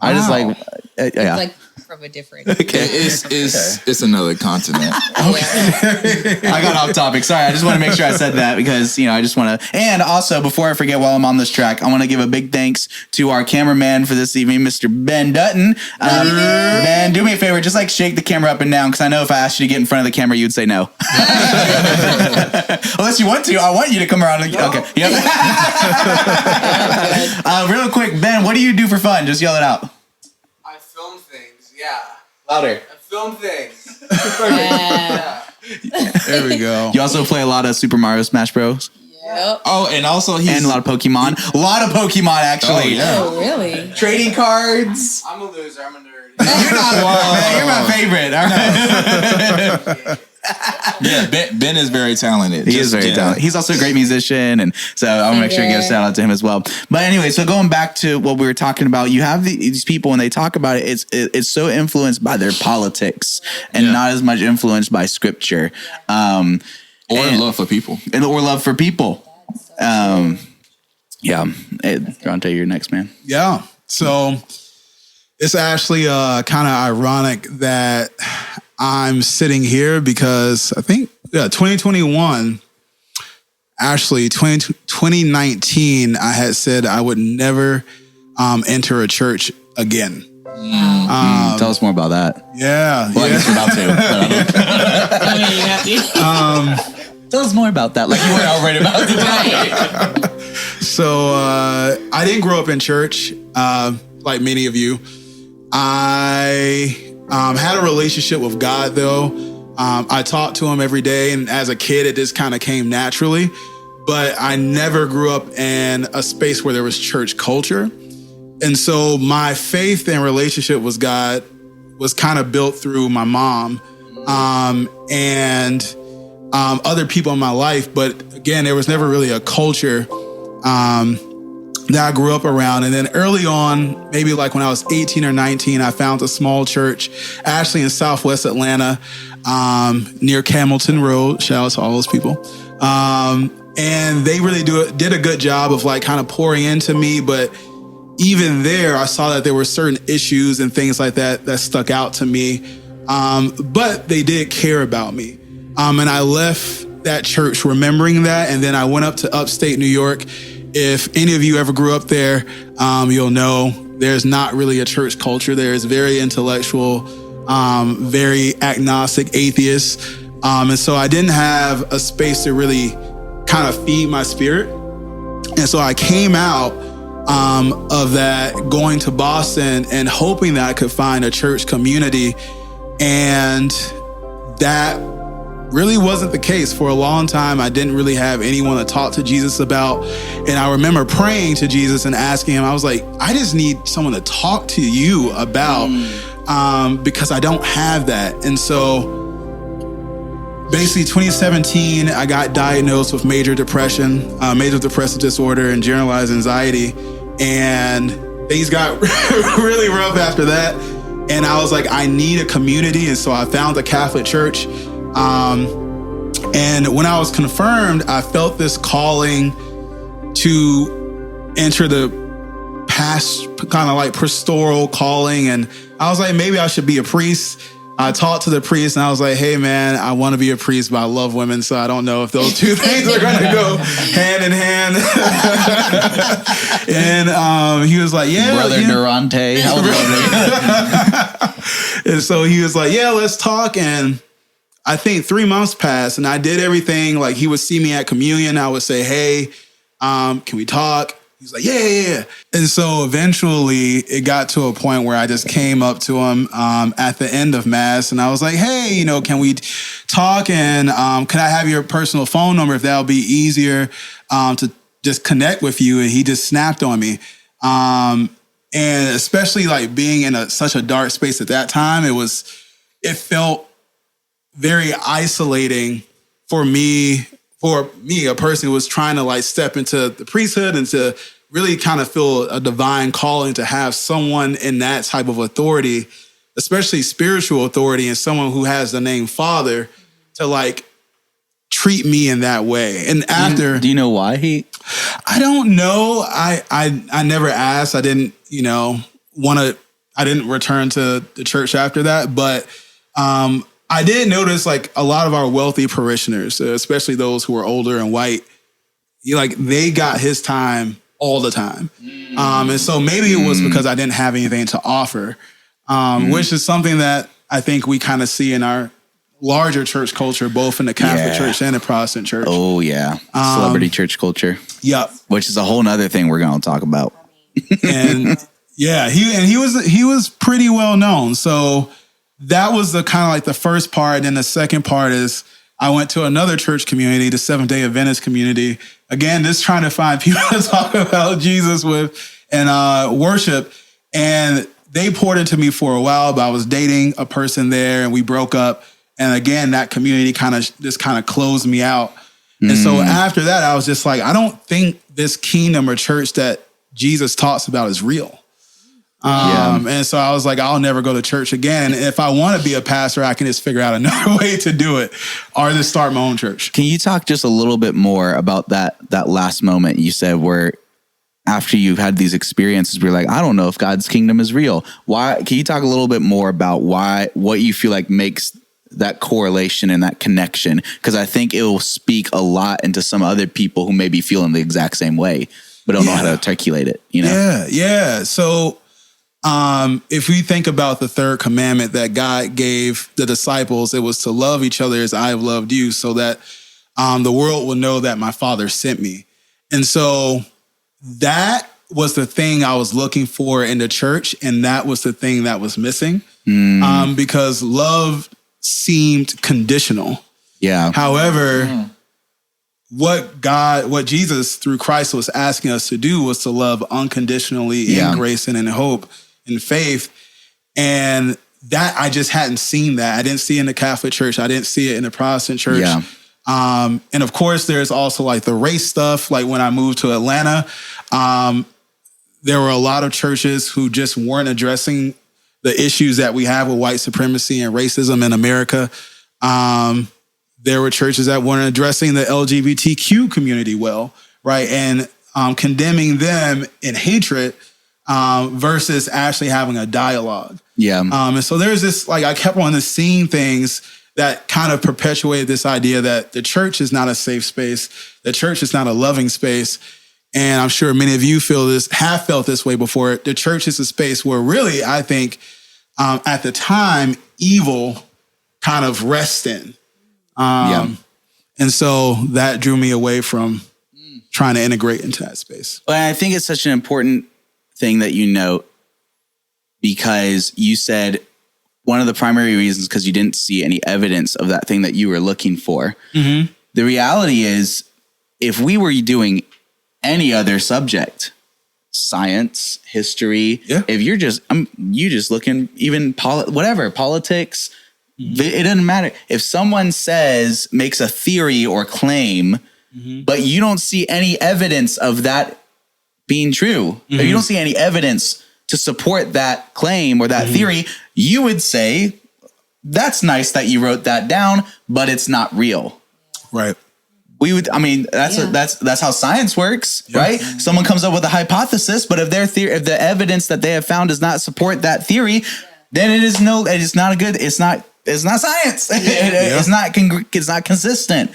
I just like, It's like from a different. It's another continent. I got off topic. Sorry, I just want to make sure I said that because I just want to. And also, before I forget, while I'm on this track, I want to give a big thanks to our cameraman for this evening, Mr. Ben Dutton. Ben, do me a favor, just like shake the camera up and down, because I know if I asked you to get in front of the camera, you'd say no. Unless you want to, I want you to come around. Okay. Yep. Real quick, Ben, what do you do for fun? Just yell it out. I film things, yeah. Louder. I film things. Yeah. There we go. You also play a lot of Super Mario Smash Bros. Yep. Oh, and also and a lot of Pokemon. A lot of Pokemon, actually. Oh, really? Trading cards. I'm a loser. I'm a nerd. You're not. You're my favorite. All right. Yeah, Ben is very talented. He is very talented. He's also a great musician, and so I want to make sure to give a shout out to him as well. But anyway, so going back to what we were talking about, you have these people when they talk about it, it's so influenced by their politics and not as much influenced by scripture, or love for people, or love for people. Dante, you're next, man. Yeah. So it's actually kind of ironic that I'm sitting here because I think 2021, actually 2019, I had said I would never enter a church again. Tell us more about that. Yeah. Well, I guess you're about to. Tell us more about that. Like you weren't already about to. So I didn't grow up in church like many of you. I had a relationship with God, though. I talked to him every day, and as a kid, it just kind of came naturally. But I never grew up in a space where there was church culture. And so my faith and relationship with God was kind of built through my mom and other people in my life. But again, there was never really a culture that I grew up around. And then early on, maybe like when I was 18 or 19, I found a small church, actually in Southwest Atlanta, near Camilton Road. Shout out to all those people. And they really did a good job of like kind of pouring into me. But even there, I saw that there were certain issues and things like that that stuck out to me. But they did care about me. And I left that church remembering that. And then I went up to upstate New York. If any of you ever grew up there, you'll know there's not really a church culture there. It's very intellectual, very agnostic, atheist. And so I didn't have a space to really kind of feed my spirit. And so I came out of that, going to Boston and hoping that I could find a church community. And that really wasn't the case. For a long time, I didn't really have anyone to talk to Jesus about. And I remember praying to Jesus and asking him, I was like, I just need someone to talk to you about, because I don't have that. And so basically 2017, I got diagnosed with major depression, major depressive disorder and generalized anxiety. And things got really rough after that. And I was like, I need a community. And so I found the Catholic Church. And when I was confirmed, I felt this calling to enter the past kind of like pastoral calling. And I was like, maybe I should be a priest. I talked to the priest and I was like, hey man, I want to be a priest, but I love women. So I don't know if those two things are going to go hand in hand. And he was like, yeah. Brother Durante. How lovely. And so he was like, yeah, let's talk. And I think 3 months passed and I did everything. Like he would see me at communion. I would say, hey, can we talk? He's like, yeah. And so eventually it got to a point where I just came up to him at the end of Mass and I was like, hey, can we talk? And can I have your personal phone number if that'll be easier to just connect with you? And he just snapped on me. And especially like being in such a dark space at that time, it felt very isolating for me, a person who was trying to like step into the priesthood and to really kind of feel a divine calling to have someone in that type of authority, especially spiritual authority, and someone who has the name Father to like treat me in that way. And after, do you know why I don't know. I never asked. I didn't, I didn't return to the church after that, but I did notice like a lot of our wealthy parishioners, especially those who are older and white, they got his time all the time. And so maybe it was because I didn't have anything to offer, which is something that I think we kind of see in our larger church culture, both in the Catholic Church and the Protestant Church. Oh yeah. Celebrity church culture. Yep. Which is a whole nother thing we're going to talk about. And yeah, he was pretty well known. So that was the kind of like the first part. And the second part is I went to another church community, the Seventh-day Adventist community. Again, just trying to find people to talk about Jesus with and worship. And they poured into me for a while, but I was dating a person there and we broke up. And again, that community kind of closed me out. And so after that, I was just like, I don't think this kingdom or church that Jesus talks about is real. And so I was like, I'll never go to church again. And if I want to be a pastor, I can just figure out another way to do it or just start my own church. Can you talk just a little bit more about that last moment you said where after you've had these experiences, we're like, I don't know if God's kingdom is real. Why? Can you talk a little bit more about what you feel like makes that correlation and that connection? Because I think it will speak a lot into some other people who may be feeling the exact same way, but don't know how to articulate it, Yeah. So if we think about the third commandment that God gave the disciples, it was to love each other as I have loved you, so that the world will know that my Father sent me. And so that was the thing I was looking for in the church. And that was the thing that was missing because love seemed conditional. Yeah. However, what Jesus through Christ was asking us to do was to love unconditionally in grace and in hope and faith. And that I just hadn't seen that. I didn't see it in the Catholic Church. I didn't see it in the Protestant church. Yeah. And of course, there's also like the race stuff. Like when I moved to Atlanta, there were a lot of churches who just weren't addressing the issues that we have with white supremacy and racism in America. There were churches that weren't addressing the LGBTQ community well, right? And condemning them in hatred versus actually having a dialogue. Yeah. And so there's this, like, I kept on seeing things that kind of perpetuated this idea that the church is not a safe space. The church is not a loving space. And I'm sure many of you have felt this way before. The church is a space where really, I think, at the time, evil kind of rests in. And so that drew me away from trying to integrate into that space. Well, I think it's such an important thing that you note, because you said one of the primary reasons because you didn't see any evidence of that thing that you were looking for. Mm-hmm. The reality is, if we were doing any other subject, science, history, if you're just you just looking even politics, it doesn't matter. If someone makes a theory or claim, but you don't see any evidence of that being true, if you don't see any evidence to support that claim or that theory, you would say, that's nice that you wrote that down, but it's not real. Right. That's how science works, right? Someone comes up with a hypothesis, but if the evidence that they have found does not support that theory, then it's not science. It's not consistent.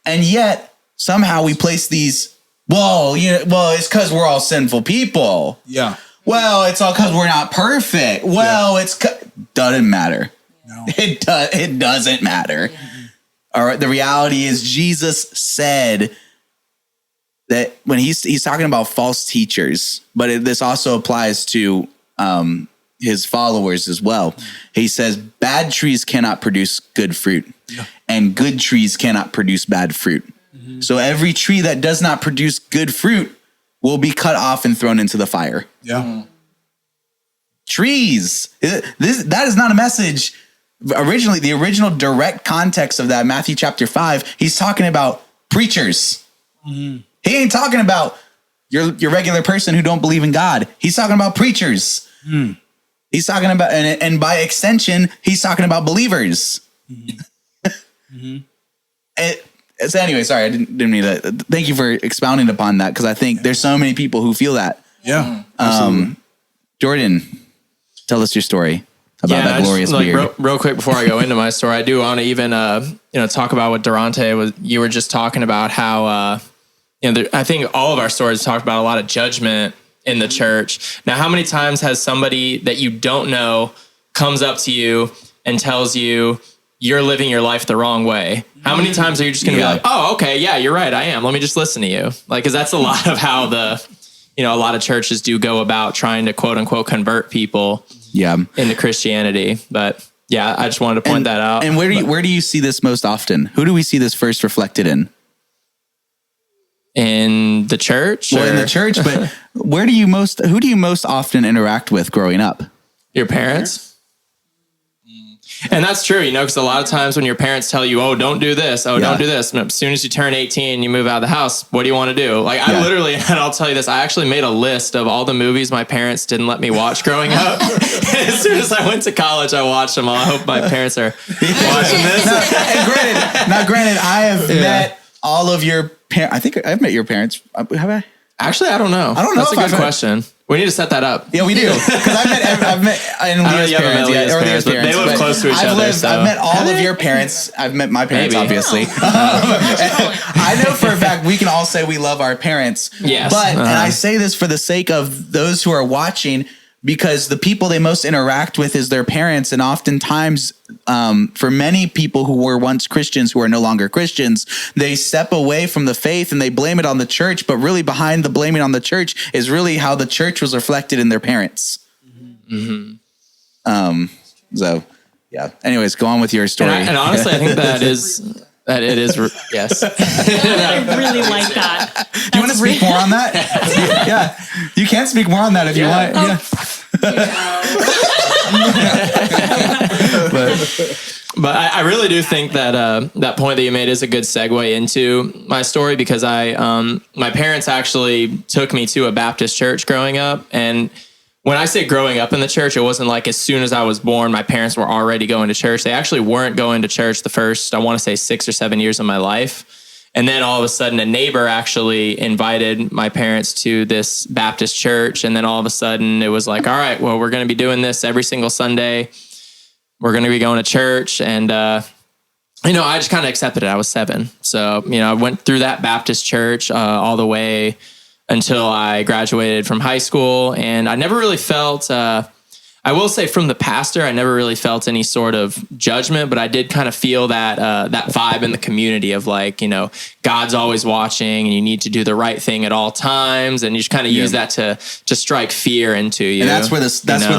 And yet somehow we place these, it's because we're all sinful people. Yeah. Well, it's all because we're not perfect. Well, doesn't matter. No. It doesn't matter. All right. The reality is Jesus said that when he's talking about false teachers, but this also applies to his followers as well. He says bad trees cannot produce good fruit, and good trees cannot produce bad fruit. Mm-hmm. So every tree that does not produce good fruit will be cut off and thrown into the fire. Yeah. Mm-hmm. Trees. That is not a message. Originally, the original direct context of that, Matthew chapter 5, he's talking about preachers. Mm-hmm. He ain't talking about your regular person who don't believe in God. He's talking about preachers. Mm. He's talking about, and by extension, he's talking about believers. Mm-hmm. So anyway, sorry, I didn't mean to. Thank you for expounding upon that, because I think there's so many people who feel that. Yeah. Jordan, tell us your story about that glorious beard. Real quick before I go into my story, I do want to even talk about what Durante you were just talking about, how I think all of our stories talk about a lot of judgment in the church. Now, how many times has somebody that you don't know comes up to you and tells you you're living your life the wrong way? How many times are you just going to be like, oh, okay, yeah, you're right, I am. Let me just listen to you. Like, because that's a lot of how a lot of churches do go about trying to quote unquote convert people into Christianity. But yeah, I just wanted to point that out. And where do you see this most often? Who do we see this first reflected in? In the church? Well, in the church, but who do you most often interact with growing up? Your parents? And that's true, because a lot of times when your parents tell you, oh, don't do this, don't do this. And as soon as you turn 18, you move out of the house, what do you want to do? Like, I literally, and I'll tell you this, I actually made a list of all the movies my parents didn't let me watch growing up. As soon as I went to college, I watched them all. I hope my parents are watching this. Granted, I have met all of your parents. I think I've met your parents. Have I? Actually, I don't know. That's a good question. We need to set that up. Yeah, we do. Because I've met Leah's parents. They live close to each other. I've met all of your parents. I've met my parents, obviously. I know for a fact we can all say we love our parents. Yes. But, and I say this for the sake of those who are watching, because the people they most interact with is their parents. And oftentimes, for many people who were once Christians who are no longer Christians, they step away from the faith and they blame it on the church. But really behind the blaming on the church is really how the church was reflected in their parents. Mm-hmm. So, yeah. Anyways, go on with your story. And honestly, I think that it is, yes. I really like that. Do you want to speak more on that? Yeah. You can speak more on that if you want. But I really do think that that point that you made is a good segue into my story, because my parents actually took me to a Baptist church growing up. And when I say growing up in the church, it wasn't like as soon as I was born, my parents were already going to church. They actually weren't going to church the first, I want to say 6 or 7 years of my life. And then all of a sudden, a neighbor actually invited my parents to this Baptist church. And then all of a sudden, it was like, all right, well, we're going to be doing this every single Sunday. We're going to be going to church. And, I just kind of accepted it. I was 7. So, I went through that Baptist church all the way until I graduated from high school. And I never really felt... I will say from the pastor, I never really felt any sort of judgment, but I did kind of feel that that vibe in the community of like, God's always watching and you need to do the right thing at all times. And you just kind of use that to strike fear into you. And that's where the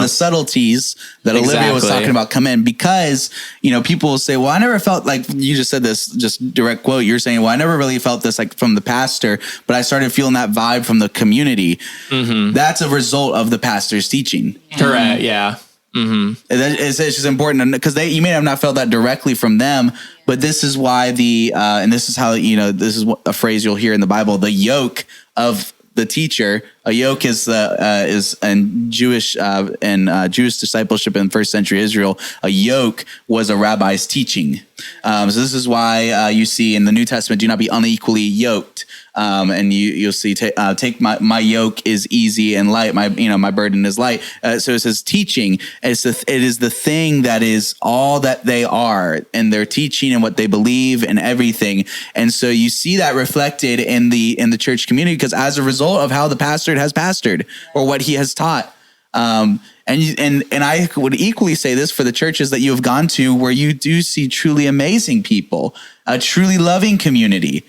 subtleties that Olivia was talking about come in, because, people will say, well, I never felt like, you just said this, just direct quote. You're saying, well, I never really felt this like from the pastor, but I started feeling that vibe from the community. Mm-hmm. That's a result of the pastor's teaching. Correct. Yeah. Mm-hmm. It's just important because you may have not felt that directly from them, but this is why and this is how, this is a phrase you'll hear in the Bible, the yoke of the teacher. A yoke is in Jewish Jewish discipleship in first century Israel. A yoke was a rabbi's teaching. So this is why you see in the New Testament, do not be unequally yoked. And you'll see, take my yoke is easy and light. My burden is light. So it says teaching. It is the thing that is all that they are, and their teaching and what they believe and everything. And so you see that reflected in the church community, because as a result of how the pastor has pastored or what he has taught. And I would equally say this for the churches that you have gone to, where you do see truly amazing people, a truly loving community.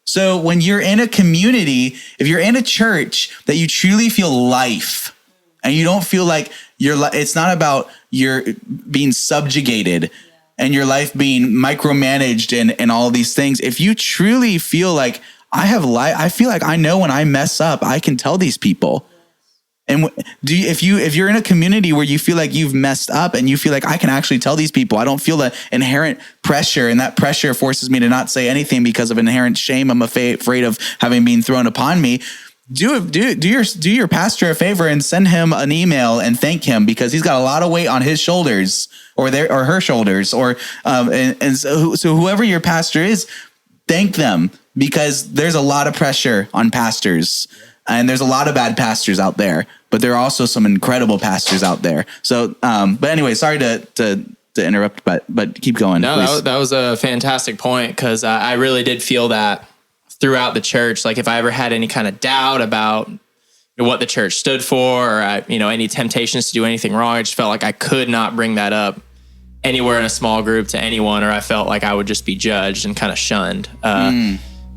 So when you're in a community, if you're in a church that you truly feel life and you don't feel like it's not about you're being subjugated and your life being micromanaged and all these things. If you truly feel like I feel like I know when I mess up, I can tell these people. And if you're in a community where you feel like you've messed up and you feel like I can actually tell these people, I don't feel the inherent pressure, and that pressure forces me to not say anything because of inherent shame I'm afraid of having been thrown upon me. Do your pastor a favor and send him an email and thank him, because he's got a lot of weight on his shoulders or her shoulders, or so whoever your pastor is, thank them, because there's a lot of pressure on pastors. And there's a lot of bad pastors out there, but there are also some incredible pastors out there. So, but anyway, sorry to interrupt, but keep going. No, that was a fantastic point, because I really did feel that throughout the church. Like if I ever had any kind of doubt about what the church stood for, or any temptations to do anything wrong, I just felt like I could not bring that up anywhere in a small group to anyone, or I felt like I would just be judged and kind of shunned.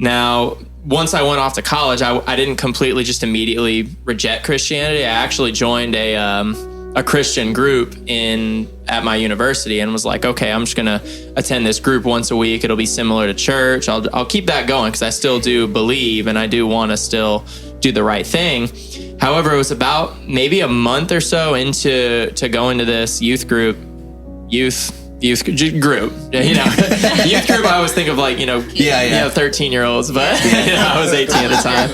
Now, once I went off to college, I didn't completely just immediately reject Christianity. I actually joined a Christian group at my university, and was like, okay, I'm just gonna attend this group once a week. It'll be similar to church. I'll keep that going, because I still do believe and I do want to still do the right thing. However, it was about maybe a month or so into going to this youth group. Youth group, youth group. I always think of like, 13-year-olds, but I was 18 at the time.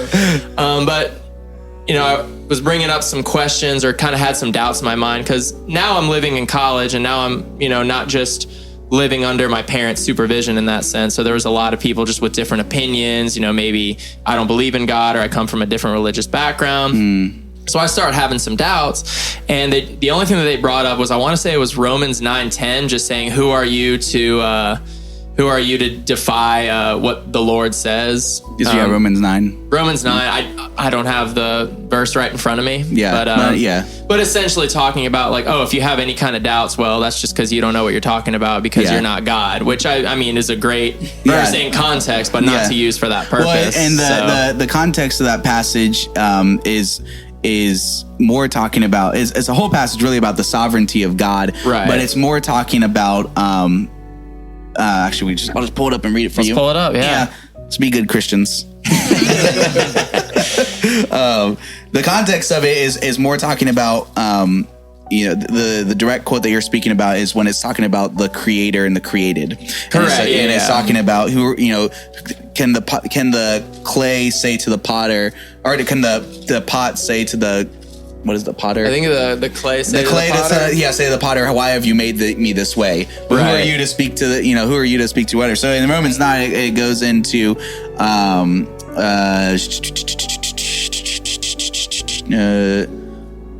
But I was bringing up some questions, or kind of had some doubts in my mind, because now I'm living in college, and now I'm, not just living under my parents' supervision in that sense. So there was a lot of people just with different opinions. Maybe I don't believe in God, or I come from a different religious background. So I started having some doubts, and the only thing that they brought up was, I want to say it was Romans 9:10, just saying, who are you to defy what the Lord says? Romans 9. Romans 9. I don't have the verse right in front of me. Yeah, but essentially talking about like, if you have any kind of doubts, well, that's just because you don't know what you're talking about, because you're not God. Which I mean is a great verse in context, but not to use for that purpose. Well, and the context of that passage is more talking about, it's a whole passage really about the sovereignty of God, right? But it's more talking about actually I'll just pull it up and read it for you. Let's pull it up, yeah. Let's be good Christians. The context of it is more talking about the direct quote that you're speaking about is when it's talking about the creator and the created. Correct. And it's talking about who, can the clay say to the potter, or can the pot say to the, what is the potter? I think the clay say the clay to the potter. say to the potter, why have you made me this way? But who are you to speak to who are you to speak to others? So in Romans 9, it goes into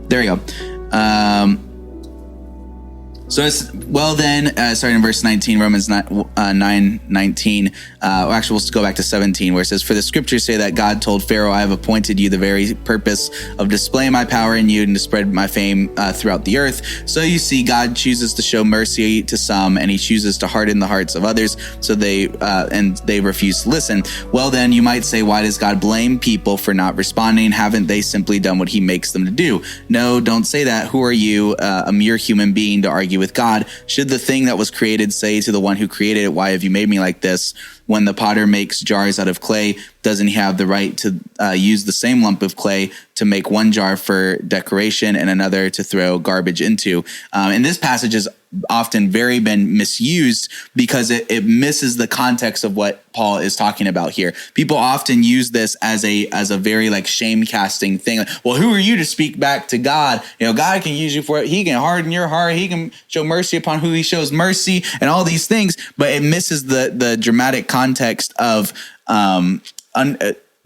there we go. So it's, well then, starting in verse 19, Romans 9:19. Actually, we'll go back to 17, where it says, "For the scriptures say that God told Pharaoh, I have appointed you the very purpose of displaying my power in you and to spread my fame throughout the earth." So you see, God chooses to show mercy to some, and he chooses to harden the hearts of others, so they refuse to listen. Well then, you might say, why does God blame people for not responding? Haven't they simply done what he makes them to do? No, don't say that. Who are you, a mere human being, to argue with God? Should the thing that was created say to the one who created it, why have you made me like this? When the potter makes jars out of clay, doesn't he have the right to use the same lump of clay to make one jar for decoration and another to throw garbage into? And this passage has often very been misused because it misses the context of what Paul is talking about here. People often use this as a very like shame casting thing. Like, well, who are you to speak back to God? God can use you for it. He can harden your heart. He can show mercy upon who he shows mercy, and all these things. But it misses the dramatic context of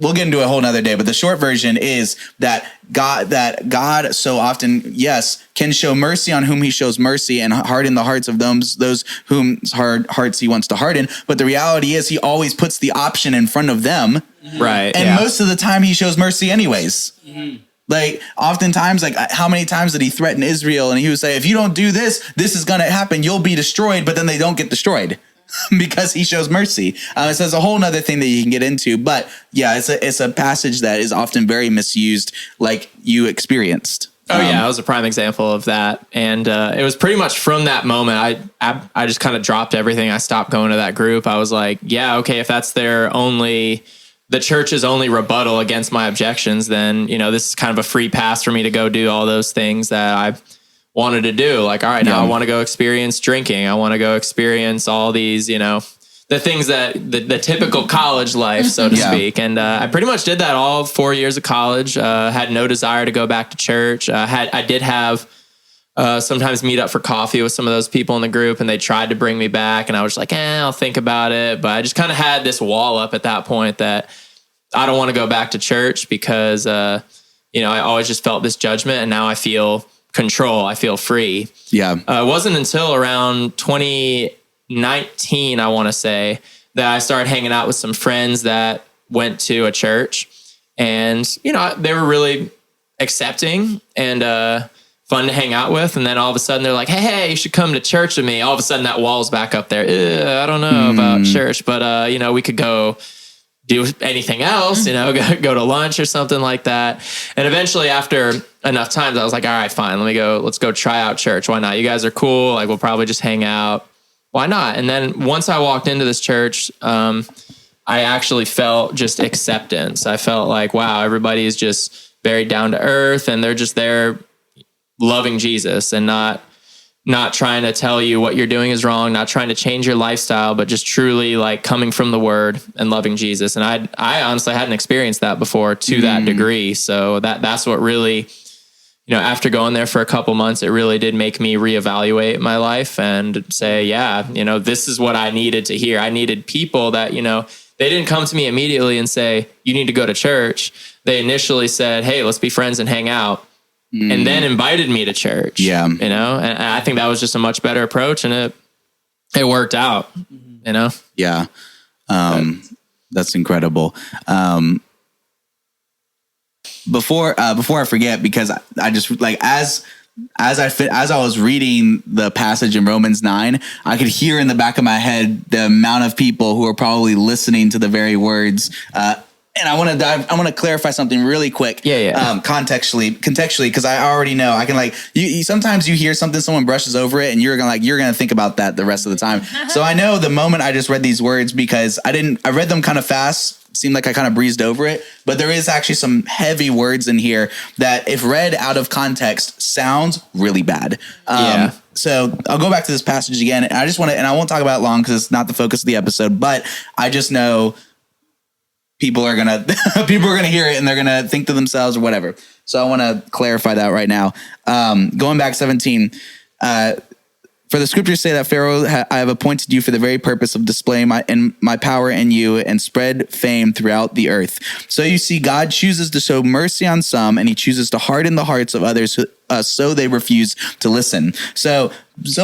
we'll get into a whole nother day, but the short version is that God so often, yes, can show mercy on whom he shows mercy and harden the hearts of those whom's hearts he wants to harden. But the reality is he always puts the option in front of them. Right. And most of the time he shows mercy anyways. Mm-hmm. Like oftentimes, like how many times did he threaten Israel? And he would say, if you don't do this, this is going to happen. You'll be destroyed. But then they don't get destroyed. Because he shows mercy. So it's a whole nother thing that you can get into. But yeah, it's a passage that is often very misused, like you experienced. Oh yeah, that was a prime example of that. And it was pretty much from that moment, I just kind of dropped everything. I stopped going to that group. I was like, yeah, okay, if that's the church's only rebuttal against my objections, then, this is kind of a free pass for me to go do all those things that I wanted to do. Like, all right, now I want to go experience drinking. I want to go experience all these, the things that the typical college life, so to speak. And I pretty much did that all 4 years of college. Had no desire to go back to church. I did have sometimes meet up for coffee with some of those people in the group, and they tried to bring me back, and I was like, I'll think about it. But I just kind of had this wall up at that point that I don't want to go back to church because, I always just felt this judgment, and now I feel control. I feel free. Yeah. It wasn't until around 2019, I want to say, that I started hanging out with some friends that went to a church, and, they were really accepting and fun to hang out with. And then all of a sudden they're like, hey, you should come to church with me. All of a sudden that wall's back up there. I don't know about church, but, we could go do anything else, go to lunch or something like that. And eventually after enough times, I was like, all right, fine, let's go try out church. Why not? You guys are cool. Like, we'll probably just hang out. Why not? And then once I walked into this church, I actually felt just acceptance. I felt like, wow, everybody is just very down to earth, and they're just there loving Jesus and not trying to tell you what you're doing is wrong, not trying to change your lifestyle, but just truly like coming from the word and loving Jesus. And I honestly hadn't experienced that before to that degree. So that's what really, after going there for a couple months, it really did make me reevaluate my life and say, this is what I needed to hear. I needed people that, they didn't come to me immediately and say, you need to go to church. They initially said, hey, let's be friends and hang out. And then invited me to church. Yeah. And I think that was just a much better approach, and it worked out, Yeah. That's incredible. Before I forget, because I just like, as I was reading the passage in Romans 9, I could hear in the back of my head the amount of people who are probably listening to the very words, and I want to clarify something really quick. Contextually, because I already know I can you sometimes you hear something, someone brushes over it, and you're gonna think about that the rest of the time. So I know the moment I just read these words, because I read them kind of fast, seemed like I kind of breezed over it, but there is actually some heavy words in here that if read out of context sounds really bad. So I'll go back to this passage again. And I just want to, and I won't talk about it long because it's not the focus of the episode, but I just know people are going to hear it and they're going to think to themselves or whatever. So I want to clarify that right now. Going back 17, for the scriptures say that Pharaoh, I have appointed you for the very purpose of displaying my power in you and spread fame throughout the earth. So you see, God chooses to show mercy on some, and he chooses to harden the hearts of others so they refuse to listen. So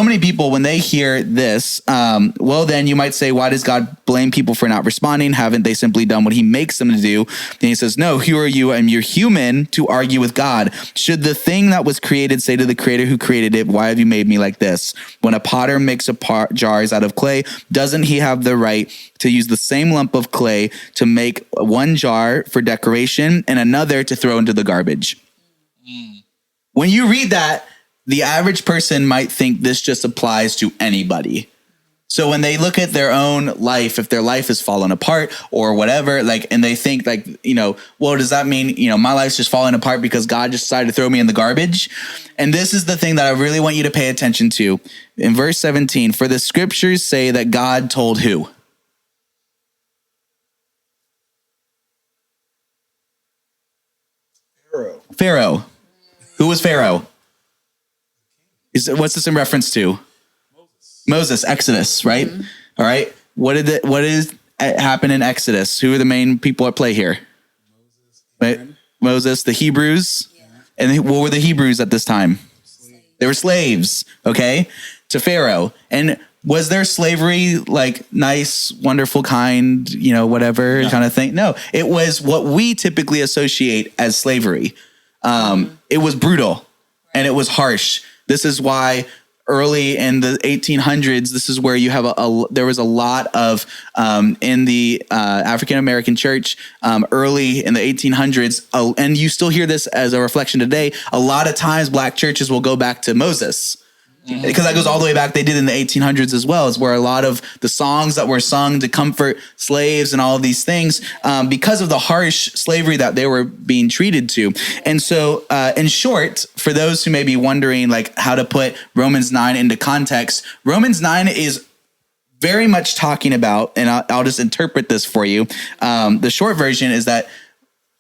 many people, when they hear this, well, then you might say, why does God blame people for not responding? Haven't they simply done what he makes them to do? Then he says, no, who are you? And you're human to argue with God. Should the thing that was created say to the creator who created it, why have you made me like this? When a potter makes jars out of clay, doesn't he have the right to use the same lump of clay to make one jar for decoration and another to throw into the garbage? When you read that, the average person might think this just applies to anybody. So when they look at their own life, if their life is fallen apart or whatever, and they think well, does that mean, my life's just falling apart because God just decided to throw me in the garbage? And this is the thing that I really want you to pay attention to. In verse 17, for the scriptures say that God told who? Pharaoh. Who was Pharaoh? What's this in reference to? Moses, Exodus, right? Mm-hmm. All right. What is happen in Exodus? Who are the main people at play here? Moses, the Hebrews. Yeah. And what were the Hebrews at this time? They were slaves, okay, to Pharaoh. And was their slavery like nice, wonderful, kind, whatever kind of thing? No, it was what we typically associate as slavery. It was brutal and it was harsh. This is why early in the 1800s, this is where you have there was a lot of, in the African-American church, early in the 1800s, and you still hear this as a reflection today, a lot of times Black churches will go back to Moses. Because that goes all the way back. They did in the 1800s as well. It's where a lot of the songs that were sung to comfort slaves and all of these things, because of the harsh slavery that they were being treated to. And so, in short, for those who may be wondering how to put Romans 9 into context, Romans 9 is very much talking about, and I'll just interpret this for you. The short version is that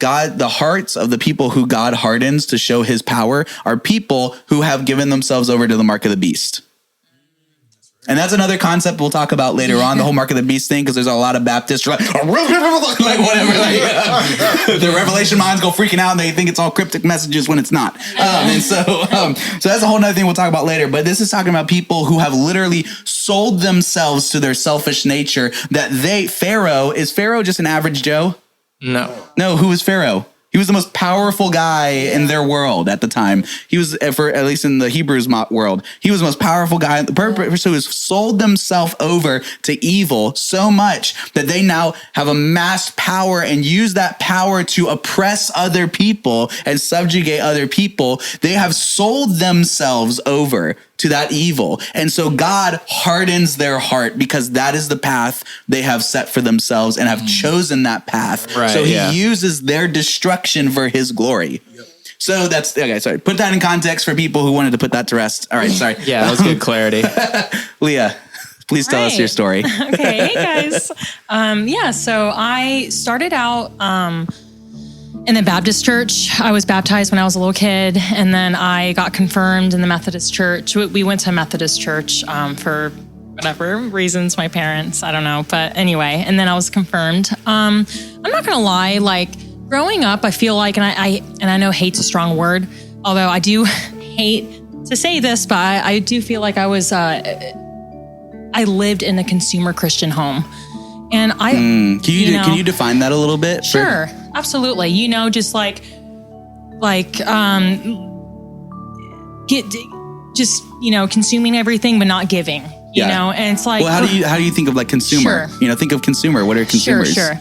the hearts of the people who God hardens to show his power are people who have given themselves over to the mark of the beast. And that's another concept we'll talk about later on, the whole mark of the beast thing, because there's a lot of Baptists whatever. The Revelation minds go freaking out and they think it's all cryptic messages when it's not. So that's a whole nother thing we'll talk about later. But this is talking about people who have literally sold themselves to their selfish nature, is Pharaoh just an average Joe? No, who was Pharaoh? He was the most powerful guy in their world at the time. He was, at least in the Hebrews world, he was the most powerful guy. The purpose who has sold themselves over to evil so much that they now have amassed power and use that power to oppress other people and subjugate other people. They have sold themselves over to that evil. And so God hardens their heart because that is the path they have set for themselves and have chosen that path. Right, so he uses their destruction for his glory. Yep. So that's, okay, sorry. Put that in context for people who wanted to put that to rest. All right, sorry. Yeah, that was good clarity. Leah, please tell us your story. Okay, hey guys. So I started out in the Baptist church. I was baptized when I was a little kid, and then I got confirmed in the Methodist church. We went to a Methodist church for whatever reasons, my parents, I don't know. But anyway, and then I was confirmed. I'm not going to lie, growing up, I feel like, and I know hate's a strong word, although I do hate to say this, but I do feel like I lived in a consumer Christian home. And can you define that a little bit? Sure, absolutely. Just consuming everything but not giving. You know, and it's like, well, how do you think of consumer? Sure. Think of consumer. What are consumers? Sure.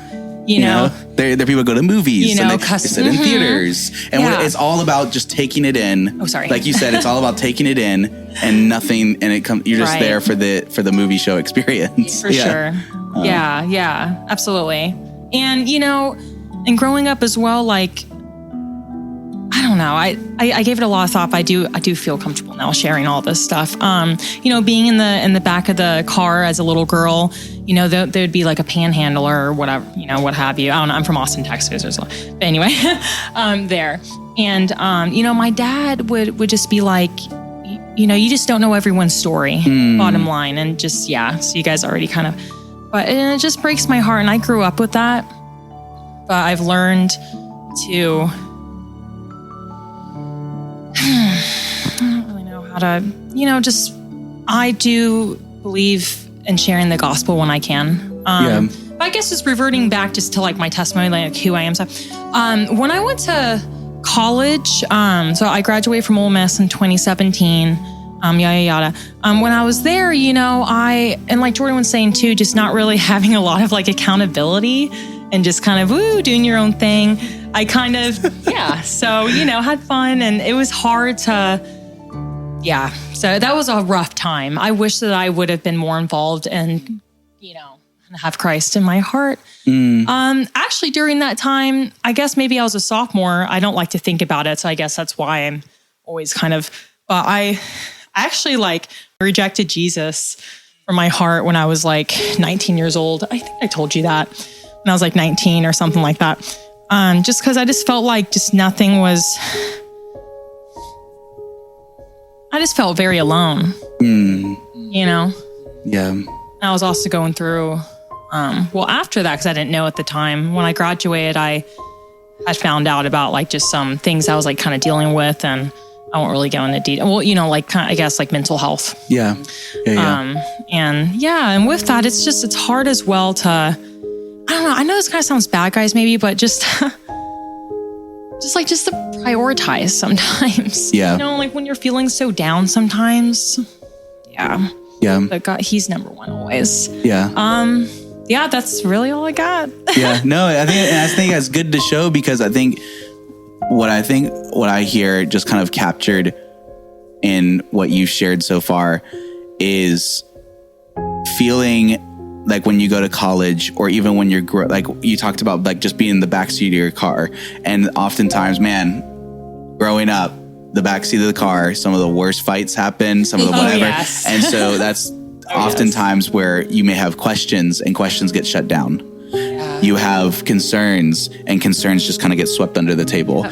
They're people go to movies and they sit in theaters, and it's all about just taking it in. Oh, sorry. Like you said, it's all about taking it in and nothing, and you're just there for the movie show experience. For sure. Yeah, absolutely. And, and growing up as well, like, I don't know. I gave it a lot of thought. But I do feel comfortable now sharing all this stuff. Being in the back of the car as a little girl, there'd be like a panhandler or whatever, what have you. I don't know. I'm from Austin, Texas. But anyway, there. And, my dad would just be like, you just don't know everyone's story, bottom line. And just, so you guys already kind of, but it just breaks my heart. And I grew up with that, but I've learned to, I don't really know how to, I do believe in sharing the gospel when I can. But I guess just reverting back just to like my testimony, like who I am. So, when I went to college, so I graduated from Ole Miss in 2017, yada, yada. When I was there, and like Jordan was saying too, just not really having a lot of like accountability and just kind of, doing your own thing. I kind of, so, had fun, and it was hard to, so that was a rough time. I wish that I would have been more involved and, have Christ in my heart. Actually, during that time, I guess maybe I was a sophomore. I don't like to think about it, so I guess that's why I'm always kind of, I actually like rejected Jesus from my heart when I was like 19 years old. I think I told you that when I was like 19 or something like that. Just because I just felt like just nothing was, I just felt very alone, Yeah. I was also going through, after that, because I didn't know at the time, when I graduated, I had found out about like just some things I was like kind of dealing with, and I won't really go into detail. Well, like kind of, I guess like mental health. Yeah. And with that, it's hard as well to, I don't know. I know this kind of sounds bad, guys, maybe, but just to prioritize sometimes. Yeah. Like when you're feeling so down sometimes. Yeah. Yeah. But God, he's number one always. Yeah. That's really all I got. Yeah. No, I think that's good to show, because I think what I hear just kind of captured in what you've shared so far is feeling like when you go to college, or even when you're like you talked about, like just being in the backseat of your car. And oftentimes, man, growing up, the backseat of the car, some of the worst fights happen, some of the whatever. Yes. And so that's oftentimes where you may have questions, and questions get shut down. Yeah. You have concerns, and concerns just kind of get swept under the table.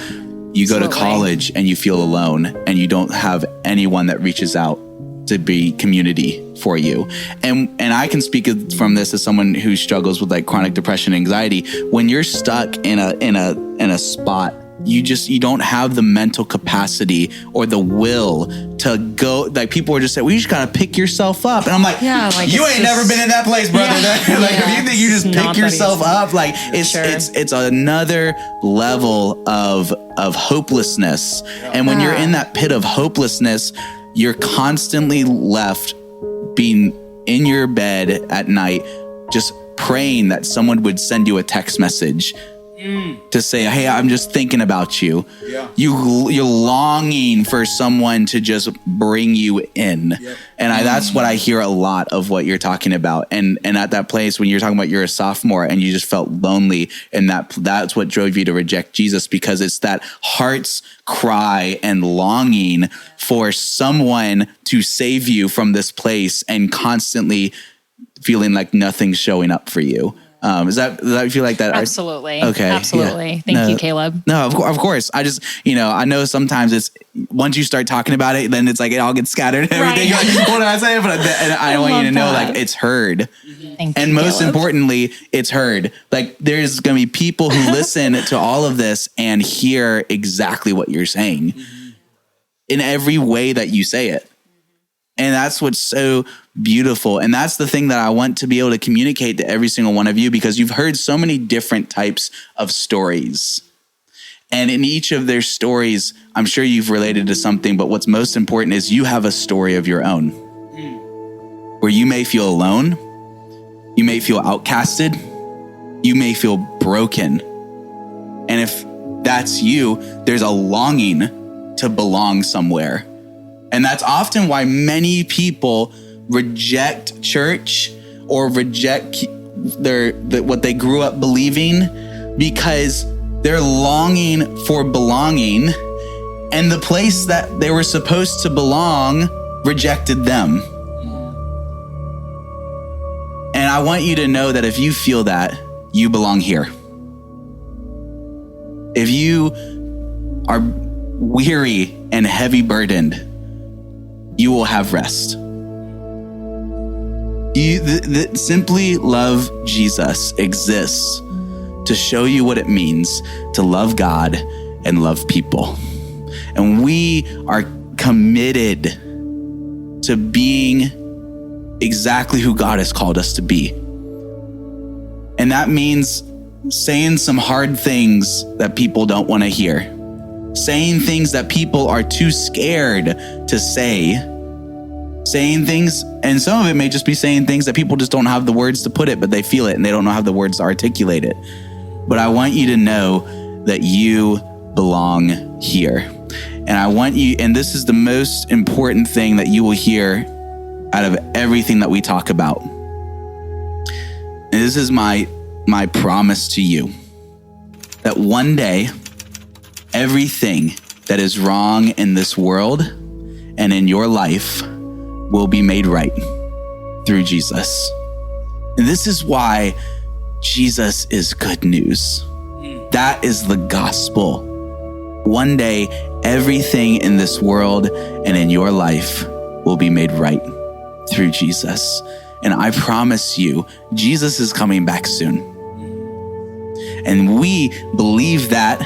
You go to college and you feel alone, and you don't have anyone that reaches out to be community for you. And I can speak from this as someone who struggles with like chronic depression, anxiety. When you're stuck in a spot, you don't have the mental capacity or the will to go. Like people are just saying, well, you just gotta pick yourself up. And I'm like, you ain't never been in that place, brother. If you think you just pick yourself up, like it's another level of hopelessness. And when you're in that pit of hopelessness, you're constantly left being in your bed at night, just praying that someone would send you a text message to say, hey, I'm just thinking about you. Yeah. You're longing for someone to just bring you in. Yep. And that's what I hear a lot of what you're talking about. And at that place, when you're talking about you're a sophomore and you just felt lonely, and that's what drove you to reject Jesus, because it's that heart's cry and longing for someone to save you from this place, and constantly feeling like nothing's showing up for you. Does that feel like that? Absolutely. Okay. Absolutely. Yeah. Thank you, Caleb. No, of course. I just, I know sometimes it's, once you start talking about it, then it's like it all gets scattered and everything. Right. Like, what did I say? But I want you to know, like, it's heard. Thank and you, most Caleb. importantly, it's heard. Like, there's going to be people who listen to all of this and hear exactly what you're saying in every way that you say it. And that's what's so beautiful. And that's the thing that I want to be able to communicate to every single one of you, because you've heard so many different types of stories. And in each of their stories, I'm sure you've related to something, but what's most important is you have a story of your own where you may feel alone, you may feel outcasted, you may feel broken. And if that's you, there's a longing to belong somewhere. And that's often why many people reject church or reject what they grew up believing, because they're longing for belonging, and the place that they were supposed to belong rejected them. And I want you to know that if you feel that, you belong here. If you are weary and heavy burdened, you will have rest. Simply Love Jesus exists to show you what it means to love God and love people. And we are committed to being exactly who God has called us to be. And that means saying some hard things that people don't want to hear, saying things that people are too scared to say, saying things, and some of it may just be saying things that people just don't have the words to put it, but they feel it and they don't know how the words to articulate it. But I want you to know that you belong here. And I want you, and this is the most important thing that you will hear out of everything that we talk about. And this is my promise to you, that one day, everything that is wrong in this world and in your life will be made right through Jesus. And this is why Jesus is good news. That is the gospel. One day, everything in this world and in your life will be made right through Jesus. And I promise you, Jesus is coming back soon. And we believe that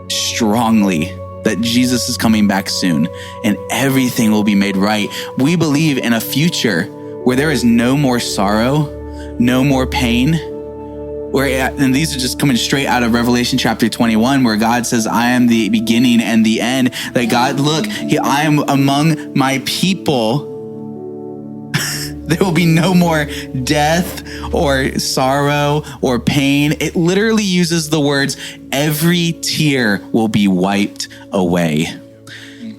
strongly, that Jesus is coming back soon and everything will be made right. We believe in a future where there is no more sorrow, no more pain. And these are just coming straight out of Revelation chapter 21, where God says, I am the beginning and the end. That God, look, I am among my people. There will be no more death or sorrow or pain. It literally uses the words, every tear will be wiped away.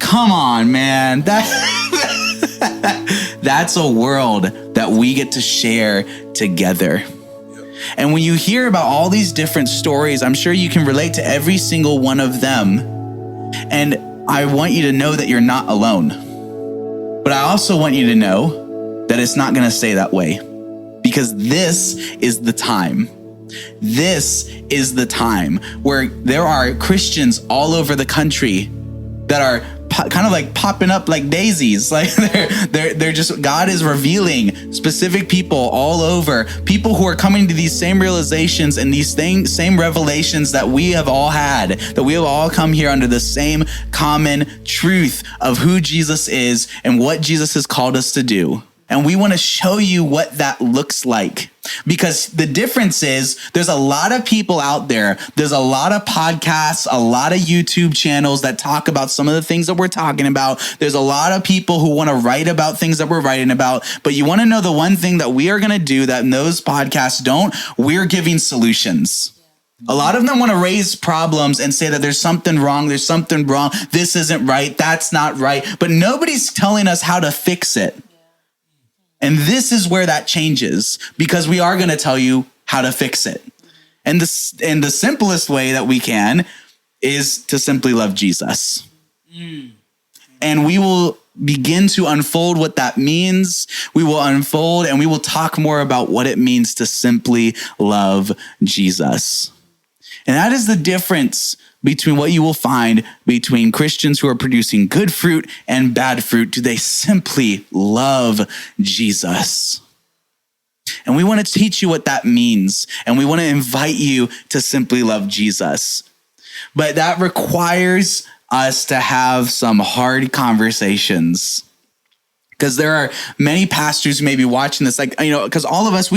Come on, man. That's a world that we get to share together. And when you hear about all these different stories, I'm sure you can relate to every single one of them. And I want you to know that you're not alone. But I also want you to know that it's not going to stay that way, because this is the time. This is the time where there are Christians all over the country that are kind of like popping up like daisies. Like they're just, God is revealing specific people all over, people who are coming to these same realizations and these same revelations that we have all had, that we have all come here under the same common truth of who Jesus is and what Jesus has called us to do. And we want to show you what that looks like. Because the difference is there's a lot of people out there. There's a lot of podcasts, a lot of YouTube channels that talk about some of the things that we're talking about. There's a lot of people who want to write about things that we're writing about. But you want to know the one thing that we are going to do that those podcasts don't? We're giving solutions. A lot of them want to raise problems and say that there's something wrong. This isn't right. That's not right. But nobody's telling us how to fix it. And this is where that changes, because we are going to tell you how to fix it. And the simplest way that we can is to simply love Jesus. And we will begin to unfold what that means. We will unfold and we will talk more about what it means to simply love Jesus. And that is the difference between what you will find between Christians who are producing good fruit and bad fruit. Do they simply love Jesus? And we want to teach you what that means. And we want to invite you to simply love Jesus. But that requires us to have some hard conversations. Because there are many pastors who may be watching this, because all of us,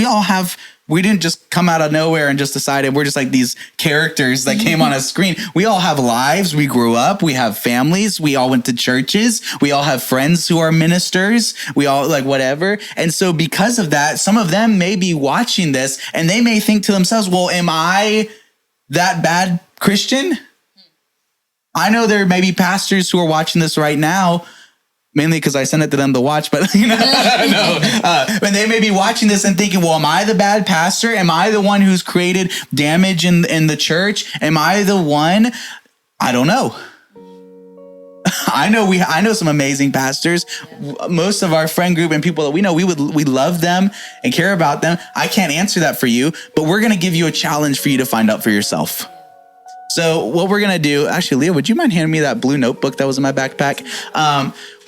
we didn't just come out of nowhere and just decided we're just like these characters that came on a screen. We all have lives. We grew up. We have families. We all went to churches. We all have friends who are ministers. We all whatever. And so because of that, some of them may be watching this and they may think to themselves, well, am I that bad Christian? I know there may be pastors who are watching this right now mainly because I sent it to them to watch, but no. And they may be watching this and thinking, well, am I the bad pastor? Am I the one who's created damage in the church? Am I the one? I don't know. I know some amazing pastors. Most of our friend group and people that we know, we love them and care about them. I can't answer that for you, but we're going to give you a challenge for you to find out for yourself. So what we're going to do, actually, Leah, would you mind handing me that blue notebook that was in my backpack?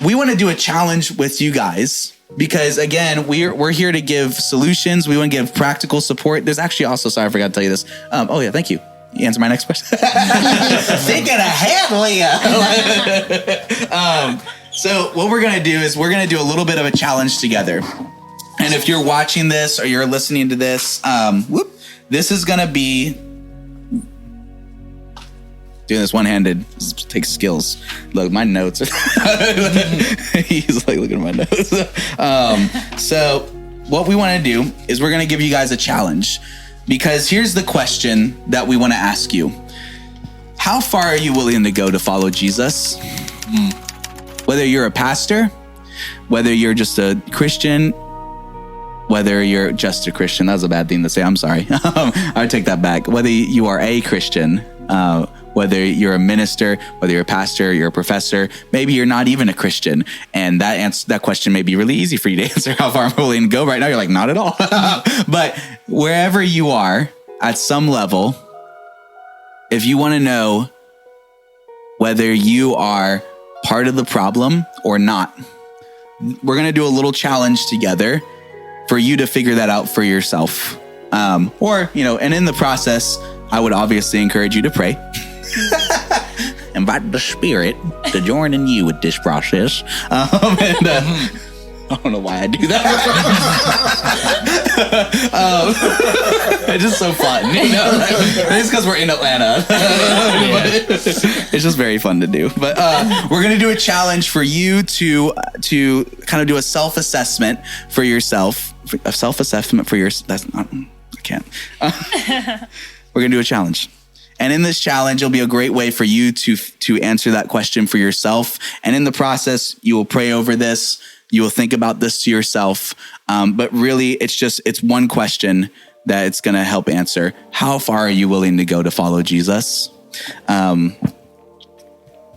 We want to do a challenge with you guys because, again, we're here to give solutions. We want to give practical support. There's actually also, sorry, I forgot to tell you this. Oh, yeah, thank you. You answer my next question. Thinking ahead, Leah. So what we're going to do is we're going to do a little bit of a challenge together. And if you're watching this or you're listening to this, this is going to be... Doing this one-handed takes skills. Look, my notes. He's like, looking at my notes. So what we want to do is we're going to give you guys a challenge because here's the question that we want to ask you. How far are you willing to go to follow Jesus? Whether you're a pastor, whether you're just a Christian, whether you're just a Christian, that was a bad thing to say. I'm sorry. I take that back. Whether you are a Christian, whether you're a minister, whether you're a pastor, you're a professor, maybe you're not even a Christian. And that question may be really easy for you to answer. How far I'm willing to go right now? You're like, not at all. But wherever you are at some level, if you want to know whether you are part of the problem or not, we're going to do a little challenge together for you to figure that out for yourself. And in the process, I would obviously encourage you to pray. Invite the Spirit to join in you with this process. I don't know why I do that. It's just so fun. It's because we're in Atlanta. It's just very fun to do. But we're going to do a challenge for you to kind of do a self-assessment for yourself. A self-assessment for your... That's not... I can't. We're going to do a challenge. And in this challenge, it'll be a great way for you to answer that question for yourself. And in the process, you will pray over this. You will think about this to yourself. But really, it's one question that it's going to help answer. How far are you willing to go to follow Jesus?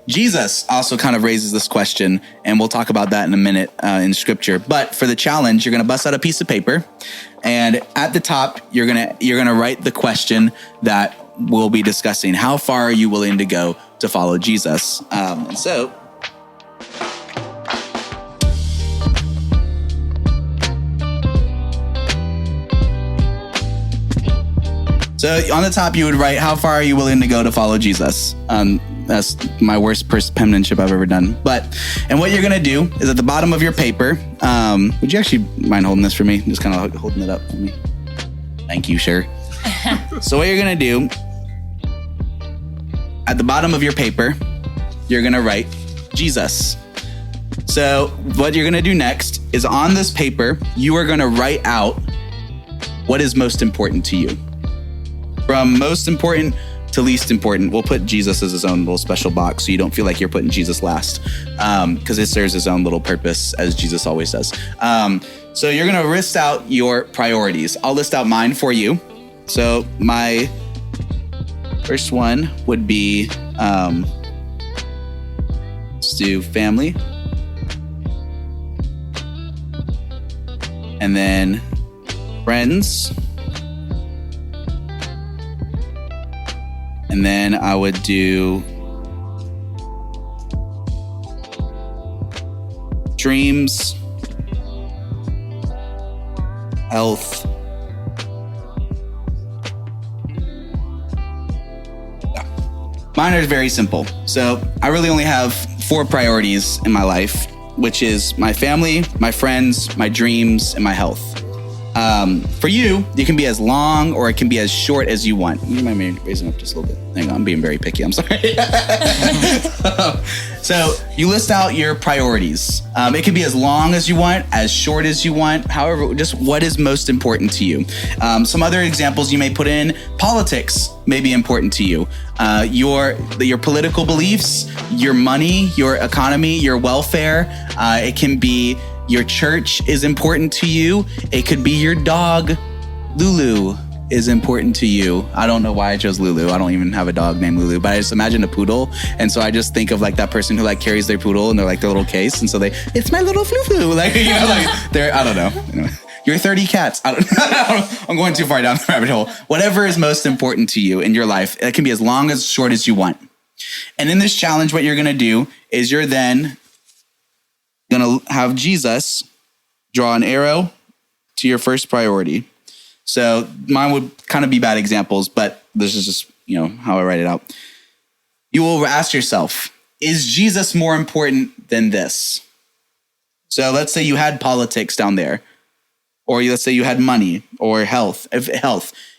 Jesus also kind of raises this question, and we'll talk about that in a minute in scripture. But for the challenge, you're going to bust out a piece of paper, and at the top, you're gonna write the question that we'll be discussing. How far are you willing to go to follow Jesus? So on the top, you would write, how far are you willing to go to follow Jesus? That's my worst penmanship I've ever done. And what you're going to do is at the bottom of your paper, would you actually mind holding this for me? Just kind of holding it up for me. Thank you, sure. So what you're going to do, at the bottom of your paper, you're going to write Jesus. So what you're going to do next is on this paper, you are going to write out what is most important to you. From most important to least important. We'll put Jesus as his own little special box so you don't feel like you're putting Jesus last, because it serves his own little purpose, as Jesus always does. So you're going to list out your priorities. I'll list out mine for you. So my first one would be, let's do family. And then friends. And then I would do dreams, health, mine are very simple. So I really only have 4 priorities in my life, which is my family, my friends, my dreams, and my health. For you, it can be as long or it can be as short as you want. You might be raising up just a little bit. Hang on, I'm being very picky. I'm sorry. So you list out your priorities. It can be as long as you want, as short as you want, however, just what is most important to you. Some other examples you may put in: politics may be important to you. Your political beliefs, your money, your economy, your welfare. It can be your church is important to you. It could be your dog, Lulu, is important to you. I don't know why I chose Lulu. I don't even have a dog named Lulu, but I just imagine a poodle. And so I just think of like that person who like carries their poodle in their like their little case. And so it's my little flu-flu. Like, you know, like they're, I don't know. Anyway, you're 30 cats. I don't know. I'm going too far down the rabbit hole. Whatever is most important to you in your life, it can be as long as short as you want. And in this challenge, what you're going to do is you're then going to have Jesus draw an arrow to your first priority. So mine would kind of be bad examples, but this is just, you know, how I write it out. You will ask yourself, is Jesus more important than this? So let's say you had politics down there, or let's say you had money or health.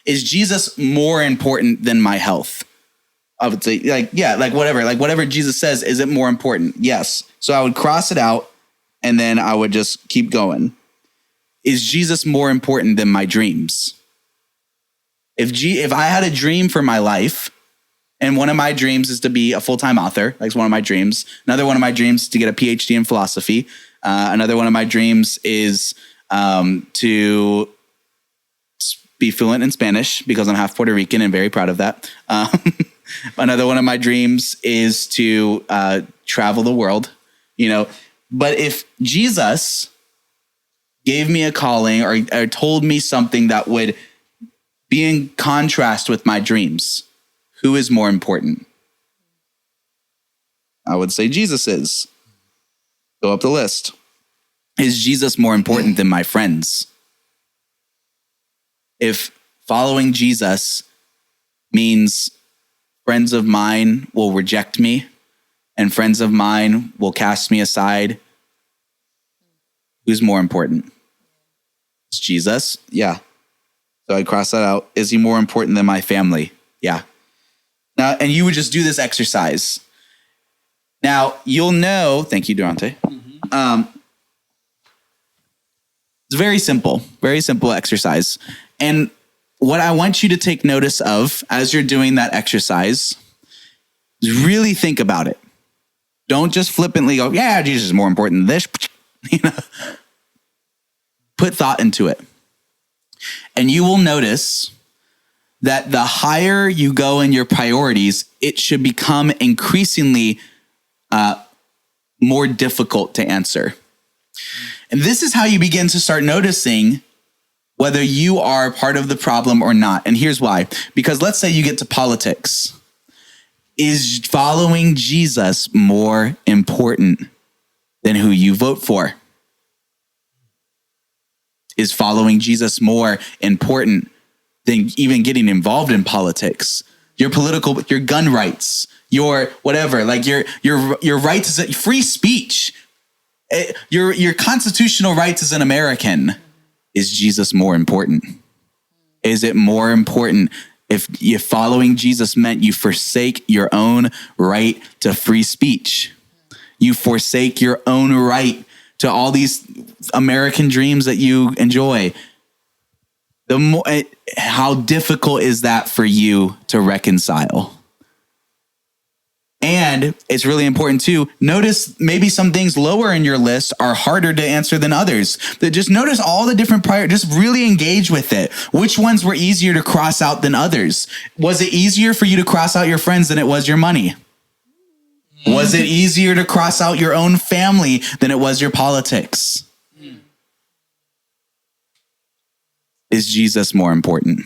Is Jesus more important than my health? I would say whatever Jesus says, is it more important? Yes. So I would cross it out and then I would just keep going. Is Jesus more important than my dreams? If I had a dream for my life, and one of my dreams is to be a full-time author, that's one of my dreams. Another one of my dreams is to get a PhD in philosophy. Another one of my dreams is to be fluent in Spanish because I'm half Puerto Rican and very proud of that. Another one of my dreams is to travel the world, you know. But if Jesus gave me a calling or told me something that would be in contrast with my dreams, who is more important? I would say Jesus is. Go up the list. Is Jesus more important than my friends? If following Jesus means friends of mine will reject me and friends of mine will cast me aside, who's more important? It's Jesus? Yeah. So I cross that out. Is he more important than my family? Yeah. Now, and you would just do this exercise. Now, you'll know, thank you, Durante. It's very simple exercise. And what I want you to take notice of as you're doing that exercise is really think about it. Don't just flippantly go, yeah, Jesus is more important than this. You know, put thought into it. And you will notice that the higher you go in your priorities, it should become increasingly more difficult to answer. And this is how you begin to start noticing whether you are part of the problem or not. And here's why. Because let's say you get to politics. Is following Jesus more important than who you vote for? Is following Jesus more important than even getting involved in politics? Your gun rights, your whatever, like your rights as free speech, your constitutional rights as an American. Is Jesus more important? Is it more important if following Jesus meant you forsake your own right to free speech? You forsake your own right to all these American dreams that you enjoy. How difficult is that for you to reconcile? And it's really important too. Notice maybe some things lower in your list are harder to answer than others. Just notice all the different priorities. Just really engage with it. Which ones were easier to cross out than others? Was it easier for you to cross out your friends than it was your money? Was it easier to cross out your own family than it was your politics? Is Jesus more important?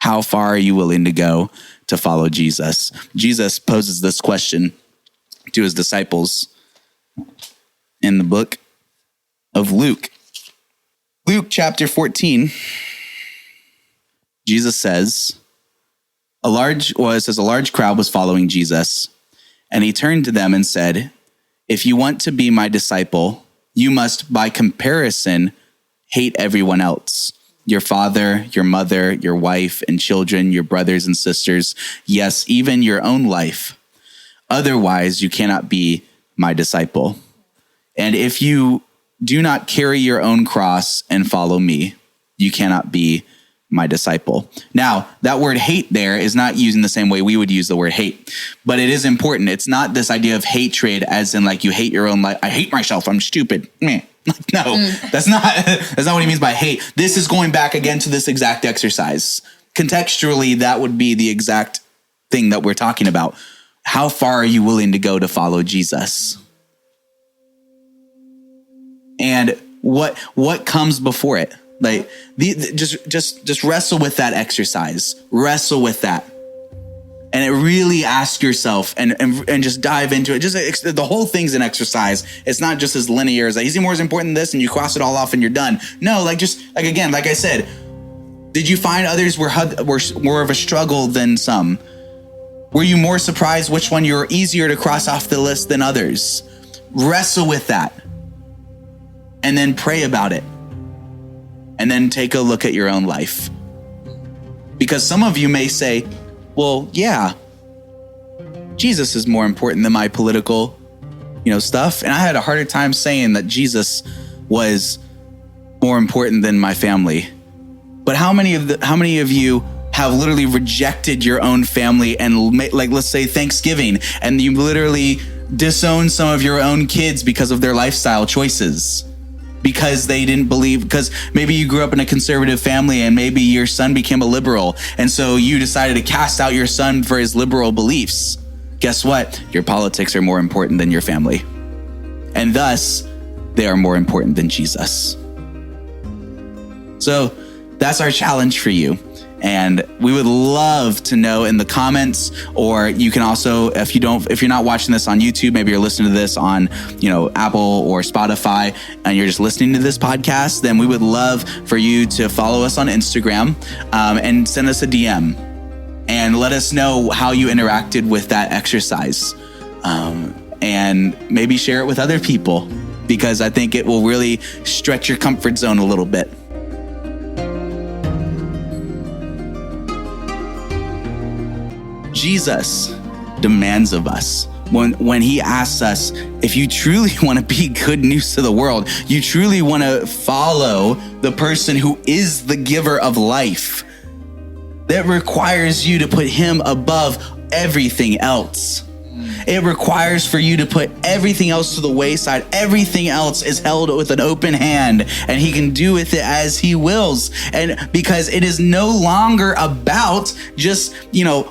How far are you willing to go to follow Jesus? Jesus poses this question to his disciples in the book of Luke. Luke chapter 14, Jesus says, a large crowd was following Jesus, and he turned to them and said, if you want to be my disciple, you must, by comparison, hate everyone else. Your father, your mother, your wife and children, your brothers and sisters, yes, even your own life. Otherwise, you cannot be my disciple. And if you do not carry your own cross and follow me, you cannot be my disciple. Now, that word hate there is not used in the same way we would use the word hate, but it is important. It's not this idea of hatred as in like you hate your own life. I hate myself. I'm stupid. Meh. No, that's not what he means by hate. This is going back again to this exact exercise. Contextually, that would be the exact thing that we're talking about. How far are you willing to go to follow Jesus? And what comes before it? Like just wrestle with that exercise. Wrestle with that. And it really ask yourself and just dive into it. Just the whole thing's an exercise. It's not just as linear as like, is he more important than this? And you cross it all off and you're done. No, like again, like I said, did you find others were more of a struggle than some? Were you more surprised which one you're easier to cross off the list than others? Wrestle with that. And then pray about it. And then take a look at your own life. Because some of you may say, well, yeah, Jesus is more important than my political, stuff. And I had a harder time saying that Jesus was more important than my family. But how many of you have literally rejected your own family and let's say Thanksgiving, and you literally disown some of your own kids because of their lifestyle choices? Because they didn't believe, because maybe you grew up in a conservative family and maybe your son became a liberal. And so you decided to cast out your son for his liberal beliefs. Guess what? Your politics are more important than your family. And thus, they are more important than Jesus. So that's our challenge for you. And we would love to know in the comments, or you can also, if you're not watching this on YouTube, maybe you're listening to this on, Apple or Spotify, and you're just listening to this podcast, then we would love for you to follow us on Instagram and send us a DM and let us know how you interacted with that exercise. And maybe share it with other people, because I think it will really stretch your comfort zone a little bit. Jesus demands of us when he asks us, if you truly want to be good news to the world, you truly want to follow the person who is the giver of life, that requires you to put him above everything else. It requires for you to put everything else to the wayside. Everything else is held with an open hand, and he can do with it as he wills. And because it is no longer about just,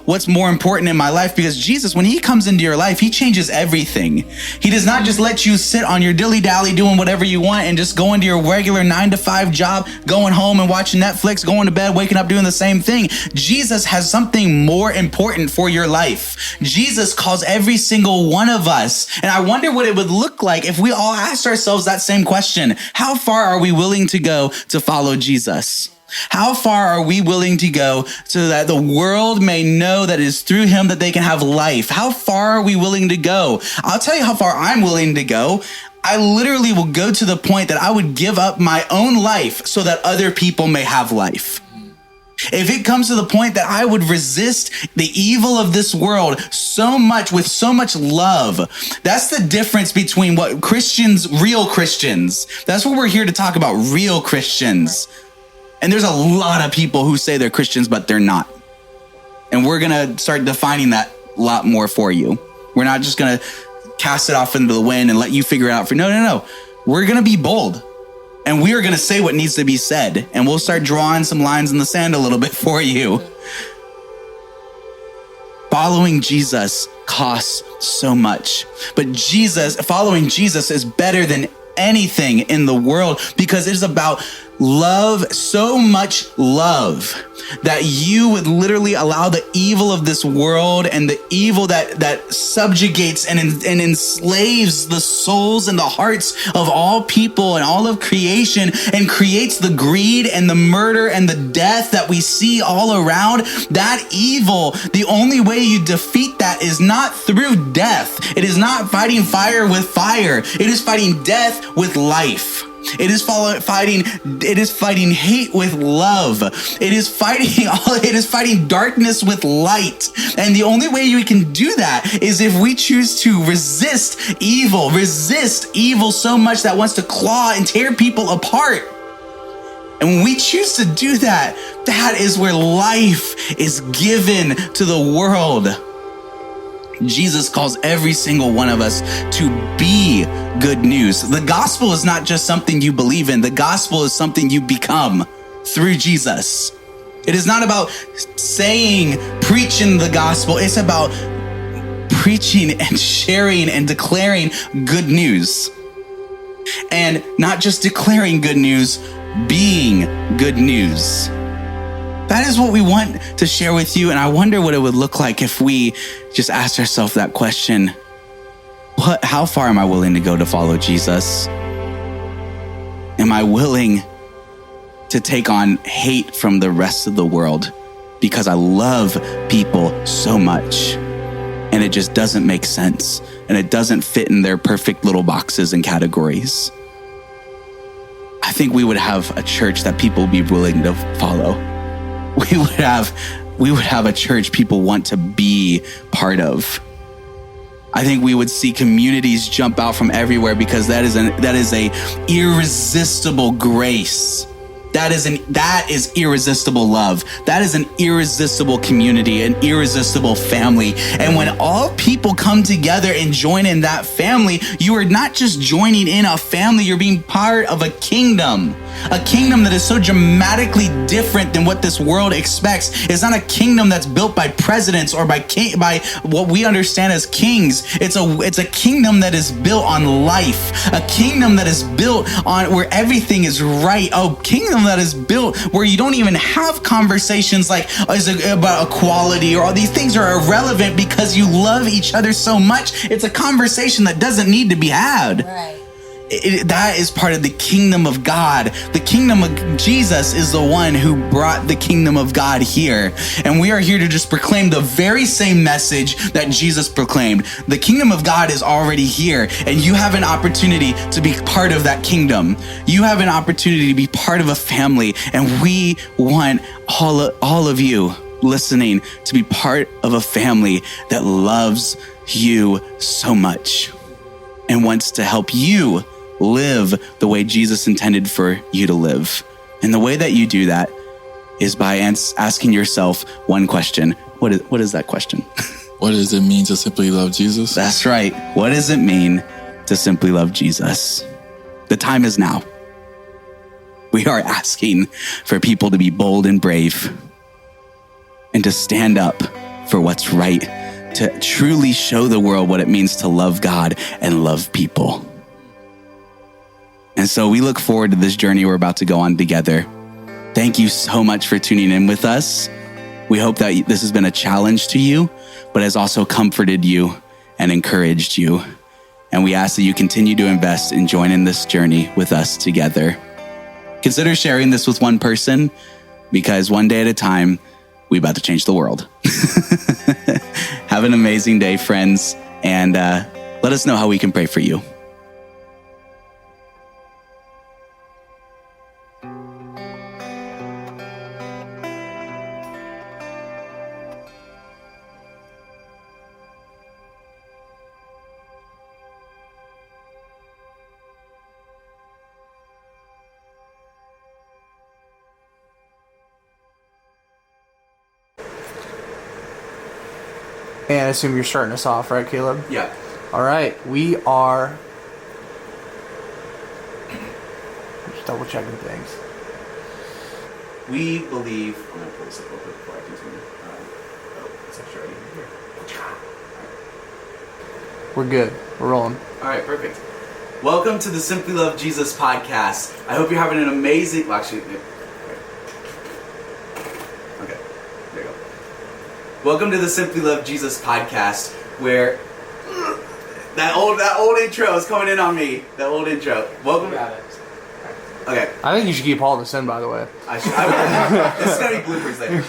what's more important in my life, because Jesus, when he comes into your life, he changes everything. He does not just let you sit on your dilly-dally doing whatever you want and just go into your regular 9-to-5 job, going home and watching Netflix, going to bed, waking up, doing the same thing. Jesus has something more important for your life. Jesus calls every single one of us. And I wonder what it would look like if we all asked ourselves that same question. How far are we willing to go to follow Jesus? How far are we willing to go so that the world may know that it is through him that they can have life? How far are we willing to go? I'll tell you how far I'm willing to go. I literally will go to the point that I would give up my own life so that other people may have life. If it comes to the point that I would resist the evil of this world so much with so much love, that's the difference between what real Christians, that's what we're here to talk about, real Christians. And there's a lot of people who say they're Christians, but they're not. And we're going to start defining that a lot more for you. We're not just going to cast it off into the wind and let you figure it out. No. We're going to be bold. And we are going to say what needs to be said. And we'll start drawing some lines in the sand a little bit for you. Following Jesus costs so much. But following Jesus is better than anything in the world, because it is about love, so much love, that you would literally allow the evil of this world and the evil that subjugates and enslaves the souls and the hearts of all people and all of creation, and creates the greed and the murder and the death that we see all around. That evil, the only way you defeat that is not through death. It is not fighting fire with fire. It is fighting death with life. It is fighting hate with love. It is fighting darkness with light. And the only way we can do that is if we choose to resist evil so much that wants to claw and tear people apart. And when we choose to do that, that is where life is given to the world. Jesus calls every single one of us to be good news. The gospel is not just something you believe in. The gospel is something you become through Jesus. It is not about preaching the gospel. It's about preaching and sharing and declaring good news. And not just declaring good news, being good news. That is what we want to share with you. And I wonder what it would look like if we just asked ourselves that question. How far am I willing to go to follow Jesus? Am I willing to take on hate from the rest of the world because I love people so much and it just doesn't make sense and it doesn't fit in their perfect little boxes and categories? I think we would have a church that people would be willing to follow. We would have a church people want to be part of. I think we would see communities jump out from everywhere because that is a irresistible grace. That is irresistible love. That is an irresistible community, an irresistible family. And when all people come together and join in that family, you are not just joining in a family, you're being part of a kingdom that is so dramatically different than what this world expects. It's not a kingdom that's built by presidents or by what we understand as kings. It's a kingdom that is built on life, a kingdom that is built on where everything is right, a kingdom that is built where you don't even have conversations like about equality or all these things are irrelevant because you love each other so much. It's a conversation that doesn't need to be had. Right. That is part of the kingdom of God. The kingdom of Jesus is the one who brought the kingdom of God here. And we are here to just proclaim the very same message that Jesus proclaimed. The kingdom of God is already here, and you have an opportunity to be part of that kingdom. You have an opportunity to be part of a family, and we want all of you listening to be part of a family that loves you so much and wants to help you live the way Jesus intended for you to live. And the way that you do that is by asking yourself one question. What is that question? What does it mean to simply love Jesus? That's right. What does it mean to simply love Jesus? The time is now. We are asking for people to be bold and brave and to stand up for what's right, to truly show the world what it means to love God and love people. And so we look forward to this journey we're about to go on together. Thank you so much for tuning in with us. We hope that this has been a challenge to you, but has also comforted you and encouraged you. And we ask that you continue to invest and join in this journey with us together. Consider sharing this with one person, because one day at a time, we're about to change the world. Have an amazing day, friends, and let us know how we can pray for you. And I assume you're starting us off, right, Caleb? Yeah. All right, we are just double checking things. We believe. I'm going to pull this up real quick before I continue. It's actually already here. We're good. We're rolling. All right, perfect. Welcome to the Simply Love Jesus podcast. I hope you're having an amazing. Well, actually, okay, there you go. Welcome to the Simply Love Jesus podcast, where that old intro is coming in on me. That old intro. Welcome. Got it. Okay. I think you should keep all this in, by the way. I will. This is gonna be bloopers later.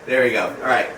There we go. All right.